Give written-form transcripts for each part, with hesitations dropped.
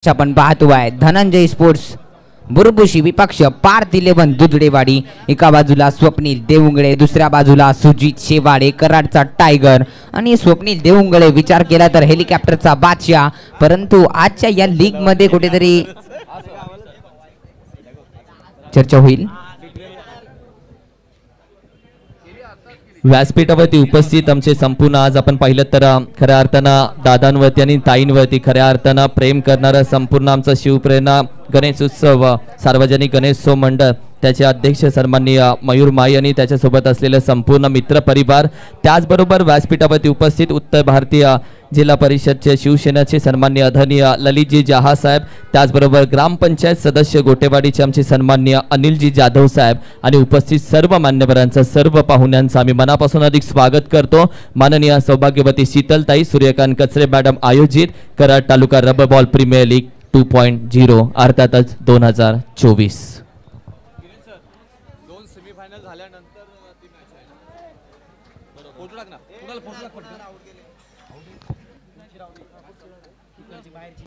आपण पाहतोय धनंजय स्पोर्ट्स बुरबुशी विपक्ष पार्थ 11 दुधडेवाडी। एका बाजूला स्वप्नील देवुंगळे, दुसऱ्या बाजूला सुजित शेवाळे कराडचा टायगर। आणि स्वप्नील देवुंगळे विचार केला तर हेलिकॉप्टरचा बादशाह, परंतु आजच्या या लीग मध्ये कुठेतरी चर्चा होईल। व्यासपीठावरती उपस्थित आमचे संपूर्ण आज आपण पाहिलं तर खऱ्या अर्थानं दादांवरती आणि ताईंवरती खऱ्या अर्थानं प्रेम करणारा संपूर्ण आमचा शिवप्रेरणा गणेश उत्सव सार्वजनिक गणेशोत्सव मंडळ त्याचे अध्यक्ष सन्माननीय मयूर माई आणि त्याच्यासोबत असलेले संपूर्ण मित्र परिवार, त्याचबरोबर व्यासपीठावरती उपस्थित उत्तर भारतीय जिल्हा परिषदचे शिवसेनेचे सन्माननीय आदरणीय ललितजी जहा साहेब, त्याचबरोबर ग्रामपंचायत सदस्य गोटेवाडीचे आमचे सन्माननीय अनिलजी जाधव साहेब आणि उपस्थित सर्व मान्यवरांचं सर्व पाहुण्यांचं आम्ही मनापासून अधिक स्वागत करतो। माननीय सौभाग्यवती शीतलताई सूर्यकांत कचरे मॅडम आयोजित कराड तालुका रबर बॉल प्रीमियर लीग 2.0 अर्थातच 2024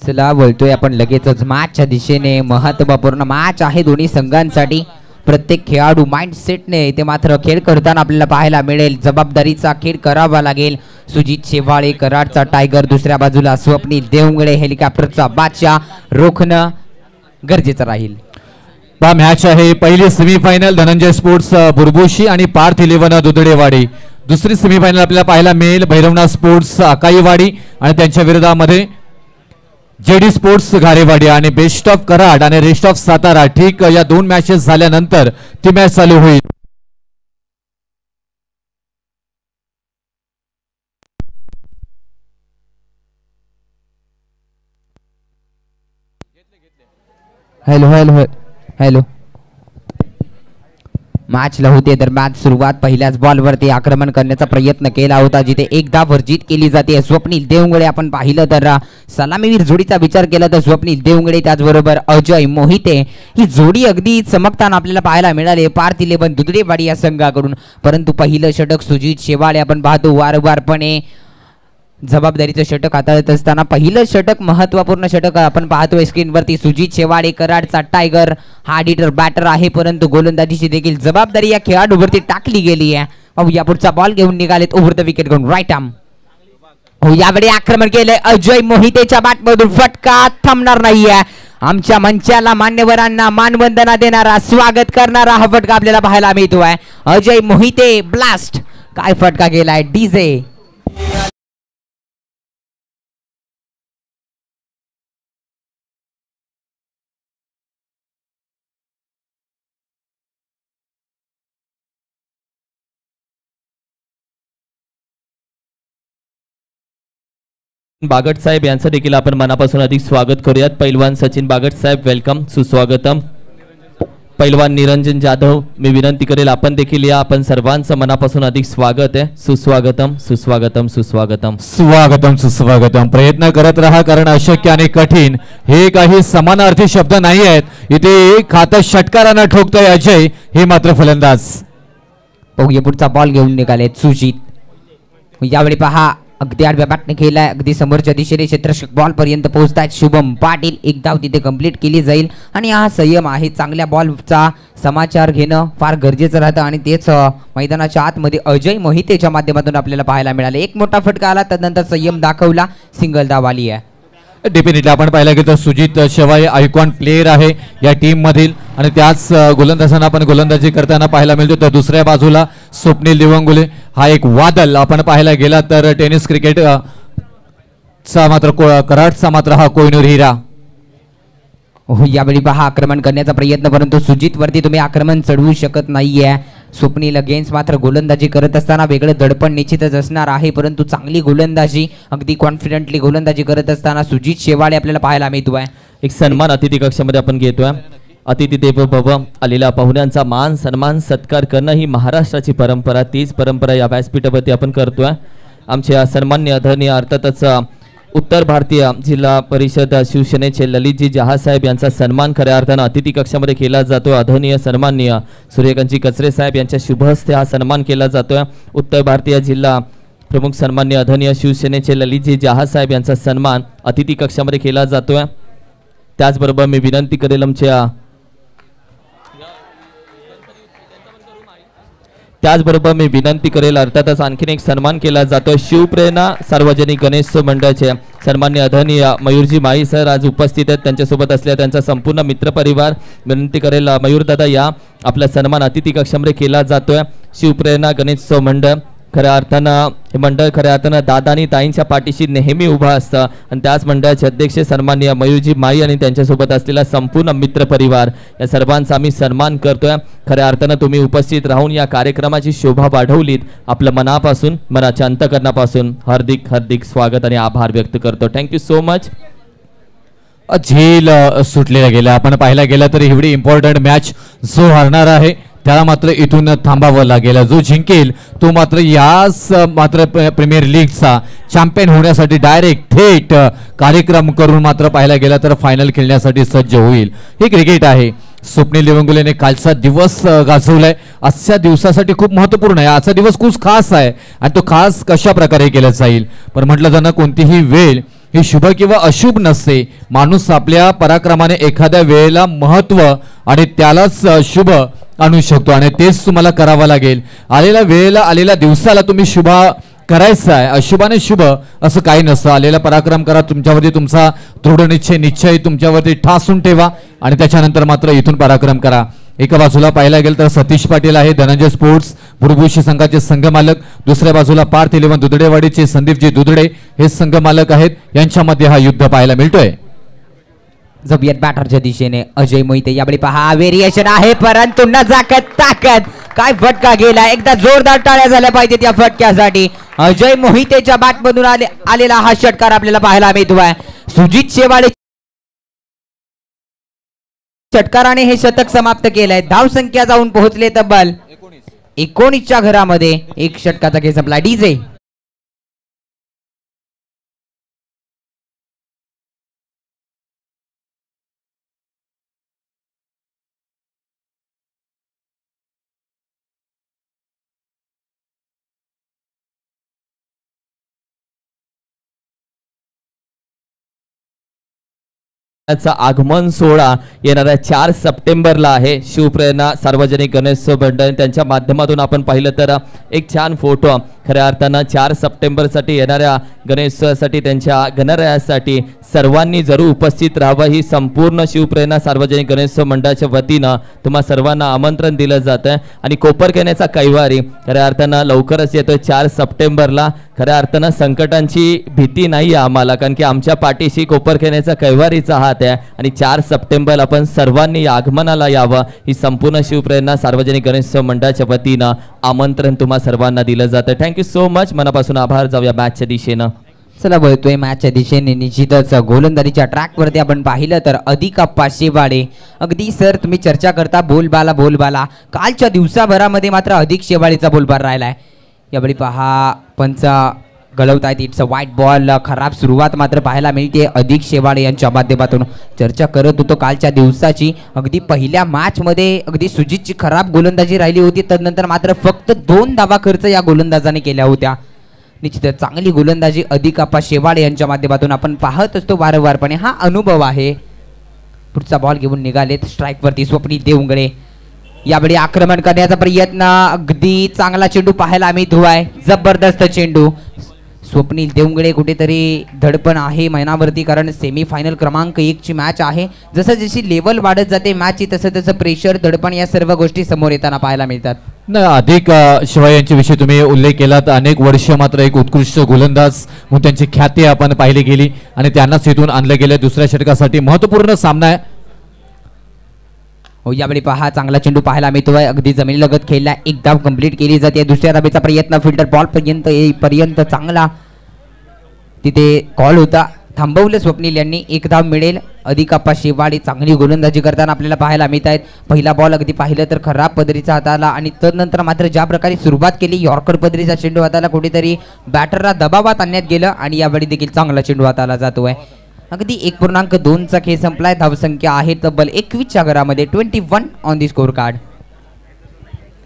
चला बोलतोय आपण लगेचच मॅचच्या दिशेने। महत्त्वपूर्ण मॅच आहे दोन्ही संघांसाठी। प्रत्येक खेळाडू माइंडसेटने ते मात्र खेळ करताना आपल्याला पाहायला मिळेल। जबाबदारीचा खेळ करावा लागेल। सुजित शेवाळे कराडचा टायगर, दुसऱ्या बाजूला स्वप्नील देवुंगळे हेलिकॉप्टरचा बादशाह रोखणं गरजेचं राहील। मॅच आहे पहिली सेमीफायनल धनंजय स्पोर्ट्स बुरबुशी आणि पार्थ 11 दुधडेवाडी। दुसरी सेमीफायनल आपल्याला पाहायला मिळेल भैरवनाथ स्पोर्ट्स अकाईवाडी आणि त्यांच्या विरोधामध्ये जेडी स्पोर्ट्स घारेवाडी आणि बेस्ट ऑफ कराड आणि रेस्ट ऑफ सातारा। ठीक या दोन मॅचेस झाल्यानंतर ती मॅच चालू होईल। हॅलो हॅलो हॅलो मॅचला होते दरम्यान सुरुवात। पहिल्याच बॉलवरती आक्रमण करण्याचा प्रयत्न केला होता, जिथे एकदा वर्जित केली जाते। स्वप्नील देवुंगळे आपण पाहिलं तर सलामीवीर जोडीचा विचार केला तर स्वप्नील देवुंगळे त्याचबरोबर अजय मोहिते ही जोडी अगदी चमकताना आपल्याला पाहायला मिळाली पार्थ 11 दुधडेवाडी या संघाकडून। परंतु पहिलं षटक सुजित शेवाळे आपण पाहतो वारंवारपणे जबाबदारीचं षटक हाताळत असताना पहिलं षटक महत्त्वपूर्ण षटक आपण पाहतोय स्क्रीनवरती। सुजित शेवाळे कराडचा टायगर हा हिटर बॅटर आहे, परंतु गोलंदाजीची देखील जबाबदारी या खेळाडूवरती टाकली गेली आहे। पाहूया पुढचा बॉल घेऊन निघालेत ओव्हर द विकेट घेऊन राईट आर्म। यावेळी आक्रमण केलंय अजय मोहितेच्या बॅटमधून, फटका थांबणार नाहीये। आमच्या मंचाला मान्यवरांना मानवंदना देणारा स्वागत करणारा हा फटका आपल्याला पाहायला मिळतोय। अजय मोहिते ब्लास्ट, काय फटका गेलाय डीजे। बागट साहेब यांचं देखील आपण मनापासून अधिक स्वागत करूयात। पैलवान सचिन बागट साहेब वेलकम, सुस्वागतम। पैलवान निरंजन जाधव मी विनंती करेल आपण देखील या, आपण सर्वांचं मनापासून अधिक स्वागत आहे। सुस्वागतम सुस्वागतम सुस्वागतम स्वागतम सुस्वागतम। प्रयत्न करत रहा, कारण अशक्य आणि कठीण हे काही समानार्थी शब्द नाही आहेत। इथे एक हात षटकारानं ठोकतोय अजय, हे मात्र फलंदाज। पाहूया पुढचा बॉल घेऊन निघालेत सुजित। यावेळी पहा अगदी आडव्या बॅटने खेळलाय, अगदी समोरच्या दिशेने क्षेत्ररक्षक बॉल पर्यंत पोहोचतायत शुभम पाटील। एक धाव तिथे कंप्लीट केली जाईल आणि हा संयम आहे। चांगल्या बॉलचा समाचार घेणं फार गरजेचं राहतं आणि तेच मैदानाच्या आतमध्ये अजय मोहितेच्या माध्यमातून आपल्याला पाहायला मिळाले। एक मोठा फटका आला, त्यानंतर संयम दाखवला, सिंगल धाव आली आहे। डेफिनेटली आपण पाहिलं की तर सुजित शेवाळे आयकॉन प्लेयर आहे या टीम मधील आणि त्याच गोलंदाजांना आपण गोलंदाजी करताना पाहायला मिळतो। तर दुसऱ्या बाजूला स्वप्नील देवुंगळे हा एक वादळ आपण पाहायला गेला तर टेनिस क्रिकेट चा मात्र कराडचा मात्र हा कोहिनूर हिरा। यावेळी पहा आक्रमण करण्याचा प्रयत्न, परंतु सुजित वरती तुम्ही आक्रमण चढवू शकत नाहीये। स्वप्नील अगेन्स्ट मात्र गोलंदाजी करत असताना वेगळं दडपण निश्चितच असणार आहे, परंतु चांगली गोलंदाजी अगदी कॉन्फिडंटली गोलंदाजी करत असताना सुजित शेवाळे आपल्याला पाहायला मिळतोय। एक सन्मान अतिथी कक्षामध्ये आपण घेतोय। अतिथी देवो भव, आलेल्या पाहुण्यांचा मान सन्मान सत्कार करणं ही महाराष्ट्राची परंपरा, तीच परंपरा या व्यासपीठावरती आपण करतोय। आमच्या सन्मान्य आदरणीय अर्थातच उत्तर भारतीय जिल्हा परिषद शिवसेनेचे ललितजी जहा साहेब यांचा सन्मान खऱ्या अर्थानं अतिथी कक्षामध्ये केला जातो। आदरणीय सन्माननीय सूर्यकांत कचरे साहेब यांच्या शुभ हस्ते हा सन्मान केला जातोय। उत्तर भारतीय जिल्हा प्रमुख सन्माननीय आदरणीय शिवसेनेचे ललितजी जहा साहेब यांचा सन्मान अतिथी कक्षामध्ये केला जातोय। त्याचबरोबर मी विनंती करेल आमच्या अर्थातच आणखीन एक सन्मान केला जातो शिवप्रेरणा सार्वजनिक गणेश मंडळाचे सन्मान्य आदरणीय मयूरजी माई सर आज उपस्थित आहेत, त्यांच्यासोबत असलेला त्यांचा संपूर्ण मित्रपरिवार. विनंती करेल मयूरदादा या आपला सन्मान अतिथी कक्षामध्ये केला जातोय. शिवप्रेरणा गणेशोत्सव मंडळ खऱ्या अर्थानं हे मंडळ खऱ्या अर्थानं दादा आणि ताईंच्या पाठीशी नेहमी उभा असतं आणि त्याच मंडळाचे अध्यक्ष सन्माननीय मयूरजी माई आणि त्यांच्यासोबत असलेला संपूर्ण मित्रपरिवार या सर्वांचा आम्ही सन्मान करतोय. खऱ्या अर्थानं तुम्ही उपस्थित राहून या कार्यक्रमाची शोभा वाढवलीत. आपलं मनापासून मनाच्या अंतकरणापासून हार्दिक हार्दिक स्वागत आणि आभार व्यक्त करतो. Thank you so much. झेल सुटलेला गेला. आपण पाहायला गेला तर एवढी इम्पॉर्टंट मॅच जो हरणार आहे त्याला मात्र इथून थांबावं लागेल. जो जिंकेल तो मात्र याच मात्र प्रीमियर लीगचा चॅम्पियन होण्यासाठी डायरेक्ट थेट कार्यक्रम करून मात्र पाहायला गेला तर फायनल खेळण्यासाठी सज्ज होईल. हे क्रिकेट आहे. स्वप्नील देवंगुलेने कालचा दिवस गाजवलाय. आजच्या दिवसासाठी खूप महत्त्वपूर्ण आहे. आजचा दिवस खूप खास आहे आणि तो खास कशा प्रकारे केला जाईल. पण म्हटलं जाणं कोणतीही वेळ ही शुभ किंवा अशुभ नसते. माणूस आपल्या पराक्रमाने एखाद्या वेळेला महत्त्व आणि त्यालाच शुभ आणू शकतो आणि तेच तुम्हाला करावं लागेल. आलेल्या वेळेला आलेल्या दिवसाला तुम्ही शुभ करायचं आहे. अशुभाने शुभ असं काही नसतं. आलेला पराक्रम करा. तुमच्यावरती तुमचा दृढ निश्चय तुमच्यावरती ठासून ठेवा आणि त्याच्यानंतर मात्र इथून पराक्रम करा. एका बाजूला पाहायला गेलं तर सतीश पाटील आहे धनंजय स्पोर्ट्स बुरबुशी संघाचे संघमालक. दुसऱ्या बाजूला पार्थ 11 दुधडेवाडीचे संदीपजी दुधडे हे संघमालक आहेत. यांच्यामध्ये हा युद्ध पाहायला मिळतोय. जबियत बॅटरच्या दिशेने अजय मोहिते. यावेळी पहा व्हेरिएशन आहे परंतु न जाकत ताकद. काय फटका गेला. एकदा जोरदार टाळ्या झाल्या पाहिजेत या फटक्यासाठी. अजय मोहितेच्या बॅटमधून आलेला हा षटकार आपल्याला पाहायला मिळतोय. सुजित शेवाळे षटकाराने हे शतक समाप्त केलंय. धाव संख्या जाऊन पोहोचले तब्बल 19च्या घरामध्ये. एक षटकाचा खेळ संपला. डीजे आगमन सोहळा येणाऱ्या 4 सप्टेंबरला आहे. शिवप्रेरणा सार्वजनिक गणेशोत्सव मंडळ त्यांच्या माध्यमातून आपण पाहिलं तर एक छान फोटो खऱ्या अर्थानं 4 सप्टेंबरसाठी येणाऱ्या गणेशोत्सवासाठी त्यांच्या गणरायासाठी सर्वांनी जरूर उपस्थित राहावं ही संपूर्ण शिवप्रेरणा सार्वजनिक गणेशोत्सव मंडळाच्या वतीनं तुम्हा सर्वांना आमंत्रण दिलं जातं. आणि कोपरखेण्याचा कैवारी खऱ्या अर्थानं लवकरच येतोय 4 सप्टेंबरला. खऱ्या अर्थानं संकटांची भीती नाही आहे आम्हाला, कारण की आमच्या पाठीशी कोपरखेण्याचा कैवारीचा हात आहे. आणि 4 सप्टेंबर आपण सर्वांनी आगमनाला यावं ही संपूर्ण शिवप्रेरणा सार्वजनिक गणेशोत्सव मंडळाच्या वतीनं आमंत्रण तुम्हा सर्वांना दिलं जातं. Thank you so much. मनापासून आभार. जाऊया मॅचच्या दिशेनं. चला बोलतोय मॅचच्या दिशेने. निश्चितच गोलंदाजीच्या ट्रॅकवरती आपण पाहिलं तर अधिक अप्पा शेवाळे. अगदी सर तुम्ही चर्चा करता बोलबाला. कालच्या दिवसाभरामध्ये मात्र अधिक शेवाळेचा बोलबार राहिलाय. यावेळी पहा पंच गळवतायत. It's a white ball. खराब सुरुवात मात्र पाहायला मिळते अधिक शेवाळे यांच्या माध्यमातून. चर्चा करत होतो कालच्या दिवसाची. अगदी पहिल्या मॅच मध्ये अगदी सुजितची खराब गोलंदाजी राहिली होती. तदनंतर मात्र फक्त 2 धावा खर्च या गोलंदाजाने केल्या होत्या. निश्चितच चांगली गोलंदाजी अधिक अप्पा शेवाळे यांच्या माध्यमातून आपण पाहत असतो वारंवारपणे. हा अनुभव आहे. पुढचा बॉल घेऊन निघालेत स्ट्राईकवरती स्वप्नील देवंगळे. यावेळी आक्रमण करण्याचा प्रयत्न. अगदी चांगला चेंडू पाहायला मिळतोय. जबरदस्त चेंडू. स्वप्नील देवंगळे कुठेतरी धडपण आहे मैदानावरती, कारण सेमीफायनल क्रमांक 1 ची मॅच आहे. जसं जशी लेवल वाढत जाते मॅचची तसं तसं प्रेशर धडपण या सर्व गोष्टी समोर येताना पाहायला मिळतात. अधिक शिवाय यांच्याविषयी तुम्ही उल्लेख केलात. अनेक वर्ष मात्र एक उत्कृष्ट गोलंदाज म्हणून त्यांची ख्याती आपण पाहिली गेली आणि त्यांनाच इथून आणलं गेलं. दुसऱ्या षटकासाठी महत्त्वपूर्ण सामना आहे. हो यावेळी पहा चांगला चेंडू पाहायला मिळतोय. अगदी जमिनीलगत खेळला. एक धाव कंप्लीट केली जाते. दुसऱ्या धावेचा प्रयत्न फिल्डर बॉल पर्यंत येईपर्यंत चांगला तिथे कॉल होता. थांबवलं स्वप्नील यांनी. 1 धाव मिळेल. अधिक अप्पा शेवाळे चांगली गोलंदाजी करताना आपल्याला पाहायला मिळत आहेत. पहिला बॉल अगदी पाहिलं तर खराब पदरीचा हाताला आणि तदनंतर मात्र ज्या प्रकारे सुरुवात केली यॉर्कर पदरीचा चेंडू हाताला कुठेतरी बॅटरला दबावात आणण्यात गेलं आणि यावेळी देखील चांगला चेंडू हाताला जातोय. अगदी 1.2 चा खेळ संपलाय. धावसंख्या आहे तब्बल 21च्या घरामध्ये. 21 ऑन दी स्कोर कार्ड.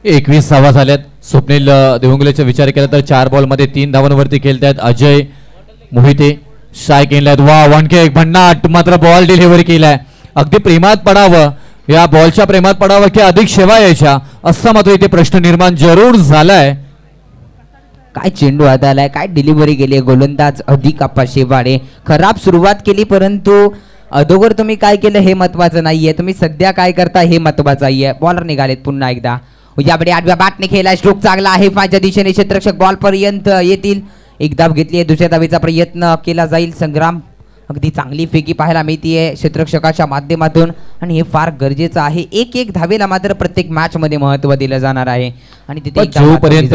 21 धावा झाल्यात. स्वप्नील देवंगलेचा विचार केला तर 4 बॉलमध्ये 3 धावांवरती खेळतायत अजय मोहिते. स्ट्राईक केलाय. वा 1 भन्नाट मात्र बॉल डिलिव्हरी केलाय. अगदी प्रेमात पडावं, या बॉलच्या प्रेमात पडावं की अधिक शेवा यायच्या, असा मात्र इथे प्रश्न निर्माण जरूर झालाय. काय चेंडू हातालाय, काय डिलिव्हरी केली गोलंदाज अधिक आप्पा शेवाळे. खराब सुरुवात केली, परंतु अगोदर तुम्ही काय केलं हे महत्वाचं नाहीये, तुम्ही सध्या काय करता हे महत्वाचं आहे. बॉलर निघालेत पुन्हा एकदा. याकडे आडव्या बॅटने खेळला, स्ट्रोक चांगला आहे, फायच्या दिशेने क्षेत्ररक्षक बॉल पर्यंत येतील. एक धाव घेतली आहे, दुसऱ्या धावेचा प्रयत्न केला जाईल. संग्राम अगदी चांगली फेकी पाहायला मिळतीये क्षेत्ररक्षकाच्या माध्यमातून आणि हे फार गरजेचं आहे. एक एक धावेला मात्र प्रत्येक मॅच मध्ये महत्व दिलं जाणार आहे आणि तिथे जोपर्यंत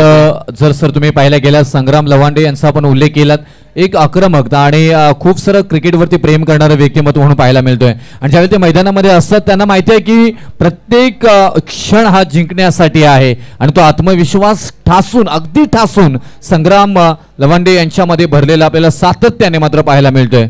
जर सर तुम्ही पाहायला गेला संग्राम लवांडे यांचा आपण उल्लेख केलात, एक आक्रमकता आणि खूप सारं क्रिकेटवरती प्रेम करणारं व्यक्तिमत्व म्हणून पाहायला मिळतोय. आणि ज्यावेळी ते मैदानामध्ये असतात त्यांना माहिती आहे की प्रत्येक क्षण हा जिंकण्यासाठी आहे आणि तो आत्मविश्वास ठासून अगदी ठासून संग्राम लवांडे यांच्यामध्ये भरलेला आपल्याला सातत्याने मात्र पाहायला मिळतोय.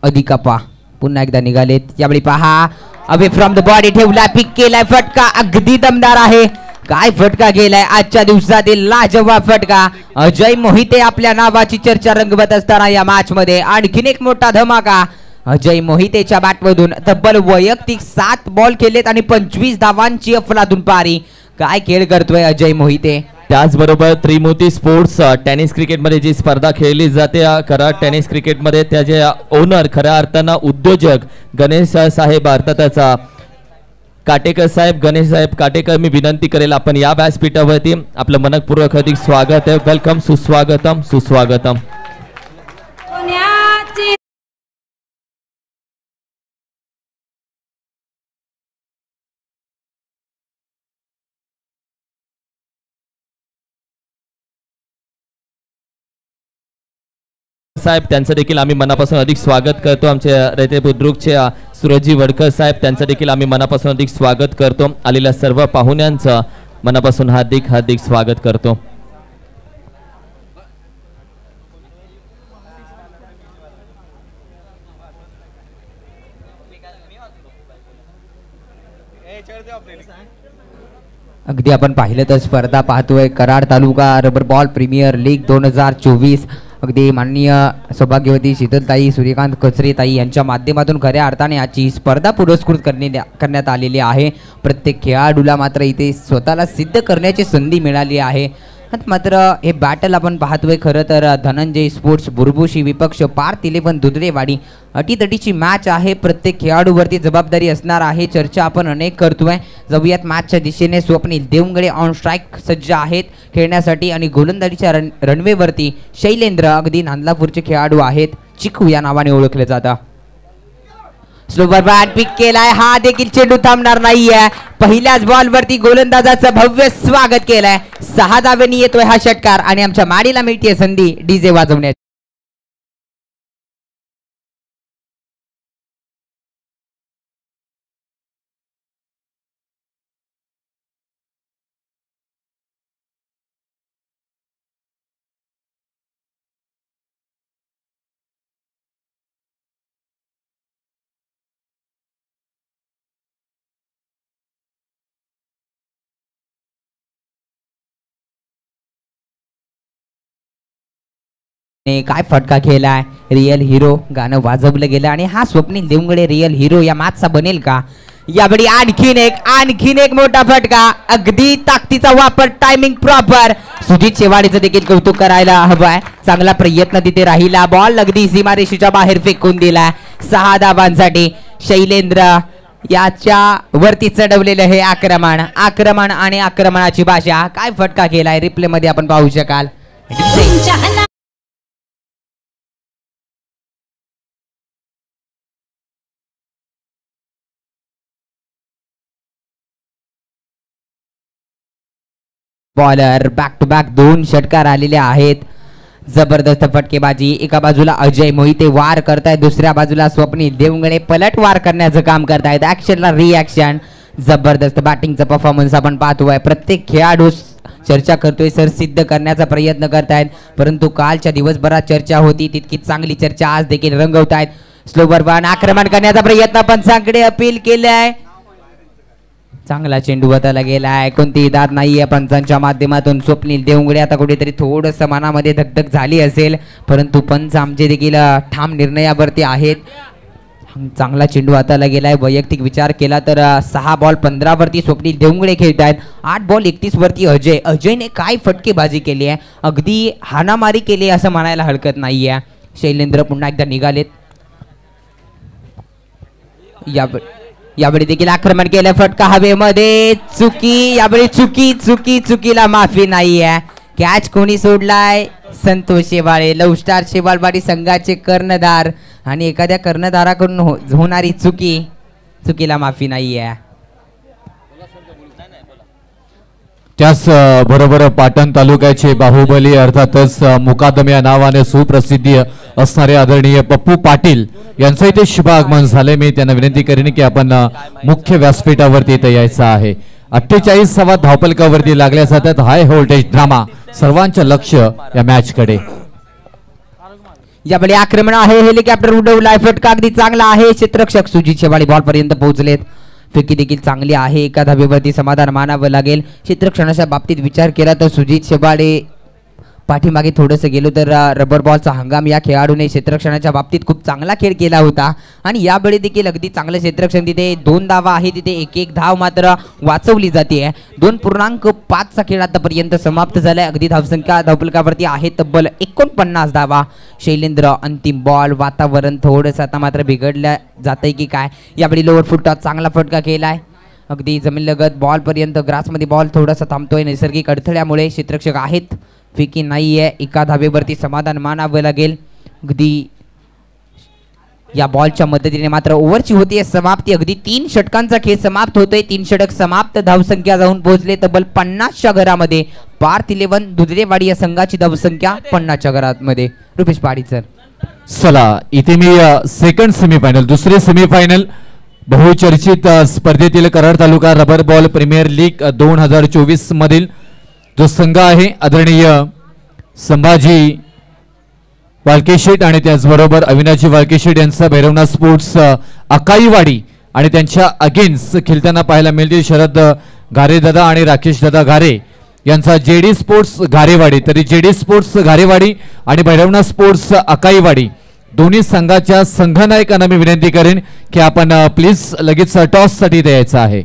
अधिकापा पुन्हा एकदा निघालेत. यावेळी पहा अवे फ्रॉम द बॉडी ठेवला, पिक केलाय, फटका अगदी दमदार आहे. काय फटका गेलाय आजच्या दिवसातील लाजवाब फटका. अजय मोहिते आपल्या नावाची चर्चा रंगवत असताना या मॅच मध्ये आणखीन एक मोठा धमाका. अजय मोहितेच्या बॅटमधून तब्बल वैयक्तिक 7 बॉल केलेत आणि 25 धावांची अफलातून पारी. काय खेळ करतोय अजय मोहिते. त्याचबरोबर त्रिमूर्ती स्पोर्ट्स टेनिस क्रिकेटमध्ये जी स्पर्धा खेळली जाते, कराड टेनिस क्रिकेटमध्ये त्याचे ओनर खऱ्या अर्थानं उद्योजक गणेश साहेब अर्थातच काटेकर साहेब, गणेश साहेब काटेकर, मी विनंती करेल आपण या व्यासपीठावरती आपलं मनपूर्वक अधिक स्वागत आहे. वेलकम, सुस्वागतम सुस्वागतम. साहेब त्यांचं देखील आम्ही मनापासून अधिक स्वागत करतो. आमचे रयते बुद्रुकचे सूरजजी वडकर साहेब त्यांचं देखील आम्ही मनापासून अधिक स्वागत करतो. आलेल्या सर्व पाहुण्यांचं मनापासून हार्दिक हार्दिक स्वागत करतो. अगदी आपण पाहिलं तर स्पर्धा पाहतोय कराड तालुका रबर बॉल प्रीमियर लीग 2024. अगदी माननीय सौभाग्यवती शीतलताई सूर्यकांत कचरेताई यांच्या माध्यमातून खऱ्या अर्थाने आजची स्पर्धा पुरस्कृत करण्यात आलेली आहे. प्रत्येक खेळाडूला मात्र इथे स्वतःला सिद्ध करण्याची संधी मिळाली आहे. मात्र हे बॅटल आपण पाहतोय खरं तर धनंजय स्पोर्ट्स बुरबुशी विपक्ष पार्थ 11 दुधडेवाडी. अटीतटीची मॅच आहे, प्रत्येक खेळाडूवरती जबाबदारी असणार आहे. चर्चा आपण अनेक करतोय. जाऊयात मॅचच्या दिशेने. स्वप्नील देवंगडे ऑन स्ट्राईक सज्ज आहेत खेळण्यासाठी आणि गोलंदाजीच्या रनवेवरती शैलेंद्र अगदी नांदलापूरचे खेळाडू आहेत, चिकू या नावाने ओळखले जातात. स्लोवर बॅट पिक केलाय, हा देखील चेंडू थांबणार नाहीये. पहिल्याच बॉल वरती गोलंदाजाचं भव्य स्वागत केलंय. 6 धावेनी येतोय हा षटकार आणि आमच्या माडीला मिळते संधी डीजे वाजवण्याची. काय फटका खेळलाय. रिअल हिरो गाणं वाजवलं गेलं आणि हा स्वप्नील देवंगडे रिअल हिरो या मॅचचा बनेल का. यावेळी आणखीन एक मोठा फटका. अगदी ताकदीचा वापर, टायमिंग प्रॉपर. सुजित शेवाळेचं देखील कौतुक करायला हवंय. चांगला प्रयत्न तिथे राहिला. बॉल अगदी सीमारेषेच्या बाहेर फेकून दिला. 6 धावांसाठी शैलेंद्र याच्या वरती चढवलेलं हे आक्रमण आणि आक्रमणाची भाषा. काय फटका केलाय रिप्ले मध्ये आपण पाहू शकाल. बॉलर बॅक टू बॅक 2 षटकार आलेले आहेत. जबरदस्त फटकेबाजी. एका बाजूला अजय मोहिते वार करतायत, दुसऱ्या बाजूला स्वप्नील देवंगडे पलट वार करण्याचं काम करतायत. ऍक्शनला रिॲक्शन. जबरदस्त बॅटिंगचा परफॉर्मन्स आपण पाहतोय. प्रत्येक खेळाडू चर्चा करतोय, सर सिद्ध करण्याचा प्रयत्न करतायत, परंतु कालच्या दिवसभरात चर्चा होती तितकी चांगली चर्चा आज देखील रंगवतायत. स्लोवर वन आक्रमण करण्याचा प्रयत्न पंचांकडे अपील केलाय. चांगला चेंडू हाताला गेलाय, कोणतीही दाद नाहीये पंचांच्या माध्यमातून. स्वप्नील देवंगडे आता कुठेतरी थोडंसं मनामध्ये धगधग झाली असेल, परंतु पंच आमचे देखील ठाम निर्णयावरती आहेत. चांगला चेंडू हाताला गेलाय. वैयक्तिक विचार केला तर 6 बॉल 15 वरती स्वप्नील देवंगडे खेळत आहेत. 8 बॉल 31 वरती अजयने काय फटकेबाजी केली आहे, अगदी हाणामारी केली असं म्हणायला हरकत नाहीये. शैलेंद्र पुन्हा एकदा निघालेत. यावेळी देखील आक्रमण केलं, फटका हवेमध्ये, चुकी. यावेळी चुकीला माफी नाहीये. कॅच कोणी सोडलाय? संतोष शेवाळे, लव स्टार शेवाळवाडी संघाचे कर्णधार. आणि एखाद्या कर्णधाराकडून होणारी चुकीला माफी नाहीये. त्याच बरोबर पाटण तालुक्याचे बाहुबली अर्थातच मुकादम या नावाने सुप्रसिद्धी असणारे आदरणीय पप्पू पाटील यांचं इथे शुभ आगमन झाले. मी त्यांना विनंती करेन की आपण मुख्य व्यासपीठावरती इथे यायचं आहे. 48वा धावपलकावरती लागल्या जातात हाय व्होल्टेज ड्रामा. सर्वांचं लक्ष या मॅच कडे. यावेळी आक्रमण आहे, हेलिकॉप्टर उडवलाय, फटका अगदी चांगला आहे. क्षेत्ररक्षक सुजित शेवाळे बॉल पर्यंत पोहोचलेत. फेकी देखील चांगली आहे. एका धावेवरती समाधान मानावं लागेल. क्षेत्ररक्षणाच्या बाबतीत विचार केला तर सुजित शेवाळे पाठीमागे थोडंसं गेलो तर रबर बॉलचा हंगाम या खेळाडूने क्षेत्ररक्षणाच्या बाबतीत खूप चांगला खेळ केला होता. आणि यावेळी देखील अगदी चांगलं क्षेत्ररक्षण. तिथे 2 धावा आहे, तिथे एक धाव मात्र वाचवली जाते. 2.5चा खेळ आतापर्यंत समाप्त झालाय. अगदी धावसंख्या धावपलकावरती आहे तब्बल 49 धावा. शैलेंद्र अंतिम बॉल. वातावरण थोडंसं आता मात्र बिघडलं जातंय की काय. यावेळी लोअर फुट टॉस चांगला फटका केलाय. अगदी जमीनलगत बॉल पर्यंत ग्रासमध्ये बॉल थोडासा थांबतोय नैसर्गिक अडथळ्यामुळे. क्षेत्ररक्षक आहेत, फेकी नाहीये. एका धावेवरती समाधान मानावं लागेल. अगदी या बॉलच्या मदतीने मात्र ओव्हरची होती समाप्ती. अगदी 3 षटकांचा खेळ समाप्त होतोय. 3 षटक समाप्त. धावसंख्या जाऊन पोहोचले तब्बल 50च्या घरामध्ये. पार्थ 11 दुधरेवाडी या संघाची धावसंख्या 50च्या घरामध्ये. रुपेश पाडी सर. चला इथे मी सेकंड सेमीफायनल, दुसरे सेमीफायनल बहुचर्चित स्पर्धेतील कराड तालुका रबर बॉल प्रीमियर लीग 2024 मधील जो संघ आहे आदरणीय संभाजी वाळकेशेट आणि त्याचबरोबर अविनाशी वाळकेशेट यांचा भैरवनाथ स्पोर्ट्स अकाईवाडी आणि त्यांच्या अगेन्स्ट खेळताना पाहायला मिळतील शरद घारेदादा आणि राकेश दादा घारे यांचा जेडी स्पोर्ट्स घारेवाडी. तरी जेडी स्पोर्ट्स घारेवाडी आणि भैरवनाथ स्पोर्ट्स अकाईवाडी दोन्ही संघाच्या संघनायकांना मी विनंती करेन की आपण प्लीज लगेच टॉस साठी द्यायचं आहे.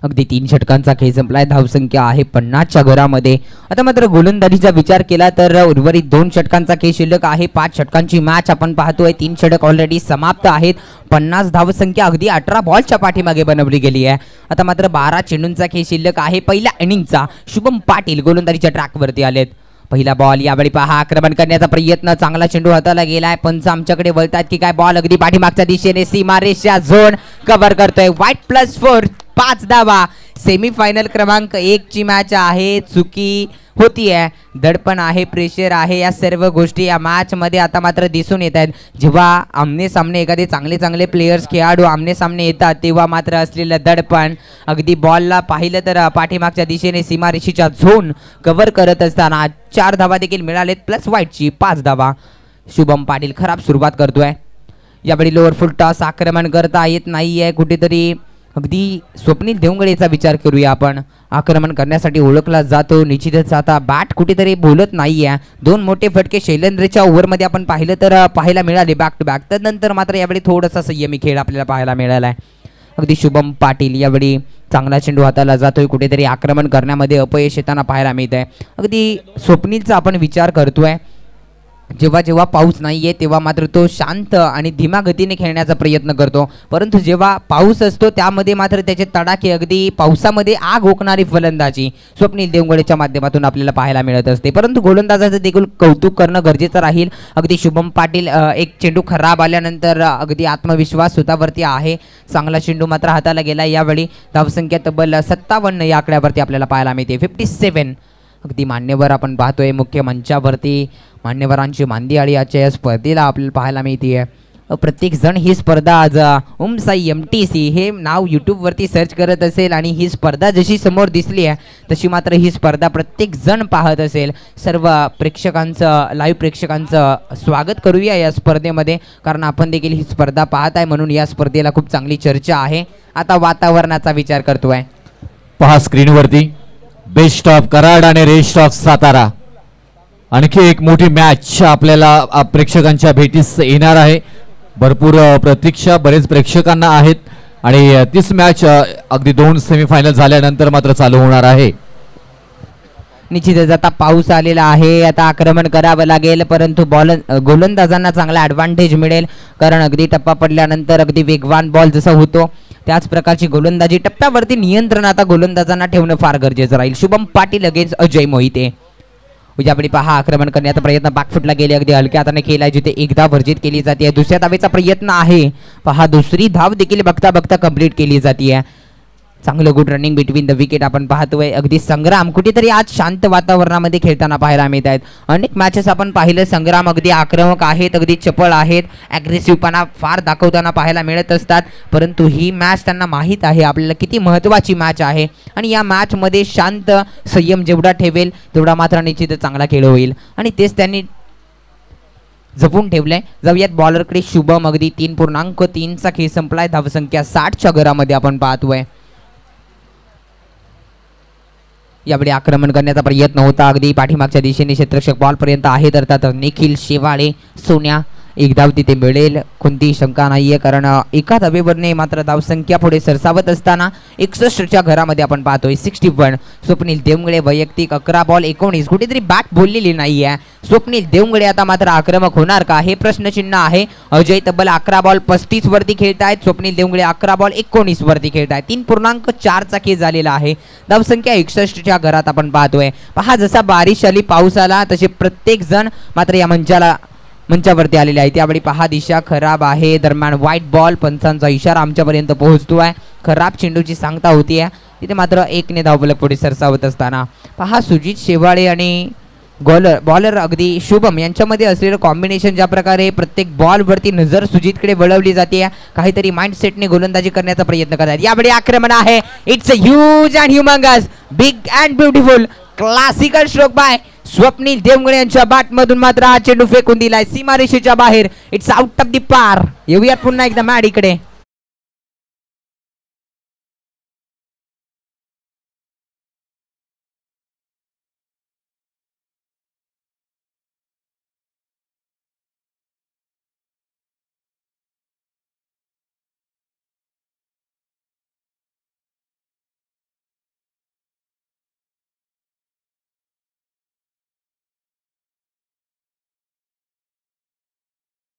अगदी 3 षटकांचा खेळ संपलाय. धावसंख्या आहे 50च्या घरामध्ये. आता मात्र गोलंदाजीचा विचार केला तर उर्वरित 2 षटकांचा खेळ शिल्लक आहे. 5 षटकांची मॅच आपण पाहतोय. 3 षटक ऑलरेडी समाप्त आहेत. 50 धावसंख्या अगदी 18 बॉलच्या पाठीमागे बनवली गेली आहे. आता मात्र 12 चेंडूंचा खेळ शिल्लक आहे. पहिल्या इनिंगचा शुभम पाटील गोलंदाजीच्या ट्रॅकवरती आलेत. पहिला बॉल. यावेळी पहा आक्रमण करण्याचा प्रयत्न. चांगला चेंडू हाताला गेलाय. पंच आमच्याकडे बोलतात की काय बॉल अगदी पाठीमागच्या दिशेने सीमारेषा झोन कव्हर करतोय. वाईट +4 5 धावा. सेमीफायनल क्रमांक 1 ची मॅच आहे. चुकी होतीये, दडपण आहे, प्रेशर आहे, या सर्व गोष्टी या मॅच मध्ये आता मात्र दिसून येत आहेत. जेव्हा आमने सामने एखादे चांगले प्लेयर्स खेळाडू आमने सामने येतात तेव्हा मात्र असलेलं दडपण. अगदी बॉलला पाहिलं तर पाठीमागच्या दिशेने सीमारेषेच्या झोन कव्हर करत असताना 4 धावा देखील मिळालेत प्लस वाईटची 5 धावा. शुभम पाटील खराब सुरुवात करतोय. यावेळी लोअर फुल टॉस आक्रमण करता येत नाहीये. कुठेतरी अगदी स्वप्नील देवंगडेचा विचार करूया आपण. आक्रमण करण्यासाठी ओळखला जातो. निश्चितच आता बॅट कुठेतरी बोलत नाहीये. 2 मोठे फटके शैलेंद्रच्या ओव्हरमध्ये आपण पाहिलं तर पाहायला मिळाले बॅक टू बॅक. त्यानंतर मात्र यावेळी थोडासा संयमी खेळ आपल्याला पाहायला मिळालाय. अगदी शुभम पाटील यावेळी चांगला चेंडू हाताला जातोय. कुठेतरी आक्रमण करण्यामध्ये अपयश येताना पाहायला मिळत आहे. अगदी स्वप्नीलचा आपण विचार करतोय. जेव्हा पाऊस नाहीये तेव्हा मात्र तो शांत आणि धीमा गतीने खेळण्याचा प्रयत्न करतो. परंतु जेव्हा पाऊस असतो त्यामध्ये मात्र त्याचे तडाखे अगदी पावसामध्ये आग ओकणारी फलंदाजी स्वप्नील देवंगडेच्या माध्यमातून आपल्याला पाहायला मिळत असते. परंतु गोलंदाजाचं देखील कौतुक करणं गरजेचं राहील. अगदी शुभम पाटील एक चेंडू खराब आल्यानंतर अगदी आत्मविश्वास स्वतःवरती आहे. चांगला चेंडू मात्र हाताला गेला. यावेळी धावसंख्या तब्बल 57 या आकड्यावरती आपल्याला पाहायला मिळते. 57. अगदी मान्यवर आपण पाहतोय मुख्य मंचावरती मान्यवरांची मांदियाळी आजच्या या स्पर्धेला आपल्याला पाहायला मिळते. प्रत्येक जण ही स्पर्धा आज साई MTC हे नाव यूट्यूबवरती सर्च करत असेल आणि ही स्पर्धा जशी समोर दिसली आहे तशी मात्र ही स्पर्धा प्रत्येक जण पाहत असेल. सर्व प्रेक्षकांचं लाईव्ह प्रेक्षकांचं स्वागत करूया या स्पर्धेमध्ये, कारण आपण देखील ही स्पर्धा पाहत आहे म्हणून या स्पर्धेला खूप चांगली चर्चा आहे. आता वातावरणाचा विचार करतोय. पहा स्क्रीनवरती बेस्ट ऑफ कराड आणि रेस्ट ऑफ सातारा आणखी एक मोठी मॅच आपल्याला प्रेक्षकांच्या भेटीस येणार आहे. भरपूर प्रतीक्षा बरेच प्रेक्षकांना आहेत आणि तीच मॅच अगदी 2 सेमीफायनल झाल्यानंतर मात्र चालू होणार आहे. निश्चितच आता पाऊस आलेला आहे, आता आक्रमण करावं लागेल, परंतु गोलंदाजांना चांगला ॲडव्हान्टेज मिळेल, कारण अगदी टप्पा पडल्यानंतर अगदी वेगवान बॉल जसा होतो त्याच प्रकारची गोलंदाजी टप्प्यावरती नियंत्रण आता गोलंदाजांना ठेवणं फार गरजेचं राहील. शुभम पाटील अगेन्स्ट अजय मोहिते. उद्यावेळी पहा आक्रमण करण्याचा प्रयत्न बॅकफुटला गेले, अगदी हलक्या हाताने केलाय, जिथे एक धाव वर्जित केली जाते. दुसऱ्या धावेचा प्रयत्न आहे, पहा दुसरी धाव देखील बघता बघता कंप्लीट केली जाते. चांगलं good running between the wicket आपण पाहतोय. अगदी संग्राम कुठेतरी आज शांत वातावरणामध्ये खेळताना पाहायला मिळत आहेत. अनेक मॅचेस आपण पाहिलं संग्राम अगदी आक्रमक आहेत, अगदी चपळ आहेत, ॲग्रेसिव्हपणा फार दाखवताना पाहायला मिळत असतात, परंतु ही मॅच त्यांना माहीत आहे आपल्याला किती महत्त्वाची मॅच आहे आणि या मॅचमध्ये शांत संयम जेवढा ठेवेल तेवढा मात्र निश्चितच चांगला खेळ होईल आणि तेच त्यांनी जपून ठेवलंय. जाऊयात बॉलरकडे. शुभम अगदी 3.3चा खेळ संपलाय, धावसंख्या 60च्या घरामध्ये आपण पाहतोय. यावेळी आक्रमण करण्याचा प्रयत्न होता, अगदी पाठीमागच्या दिशेने क्षेत्ररक्षक बॉल पर्यंत आहे, तर निखिल शेवाळे सोन्या एक धाव तिथे मिळेल, कोणतीही शंका नाहीये, कारण एका धावेवरने मात्र धावसंख्या पुढे सरसावत असताना 61च्या घरामध्ये आपण पाहतोय 61. स्वप्नील देवंगडे वैयक्तिक 11 बॉल 19, कुठेतरी बॅट बोललेली नाहीये. स्वप्नील देवंगडे आता मात्र आक्रमक होणार का हे प्रश्नचिन्ह आहे. अजय तब्बल 11 बॉल 35 वरती खेळतायत, स्वप्नील देवंगडे 11 बॉल 19 वरती खेळतायत. 3.4चा खेळ झालेला आहे, धावसंख्या 61च्या घरात आपण पाहतोय. पहा जसा बारिश आली, पाऊस आला, तसे प्रत्येक जण मात्र या मंचावरती आलेले आहे. त्यावेळी पहा दिशा खराब आहे, दरम्यान व्हाईट बॉल, पंचांचा इशारा आमच्यापर्यंत पोहोचतोय. खराब चेंडूची सांगता होतीये, तिथे मात्र 1ने धावफलक पुढे सरसावत असताना पहा सुजित शेवाळे आणि बॉलर अगदी शुभम यांच्यामध्ये असलेलं कॉम्बिनेशन, ज्या प्रकारे प्रत्येक बॉलवरती नजर सुजितकडे वळवली जाते, काहीतरी माइंडसेटने गोलंदाजी करण्याचा प्रयत्न करतात. यावेळी आक्रमण आहे, it's a huge and humongous big and beautiful classical stroke by Swapnil Devangade यांच्या बॅटमधून मात्र हा चेंडू फेकून दिलाय सीमारेषेच्या बाहेर. इट्स आउट ऑफ द पार. येऊयात पुन्हा एकदा मॅड इकडे.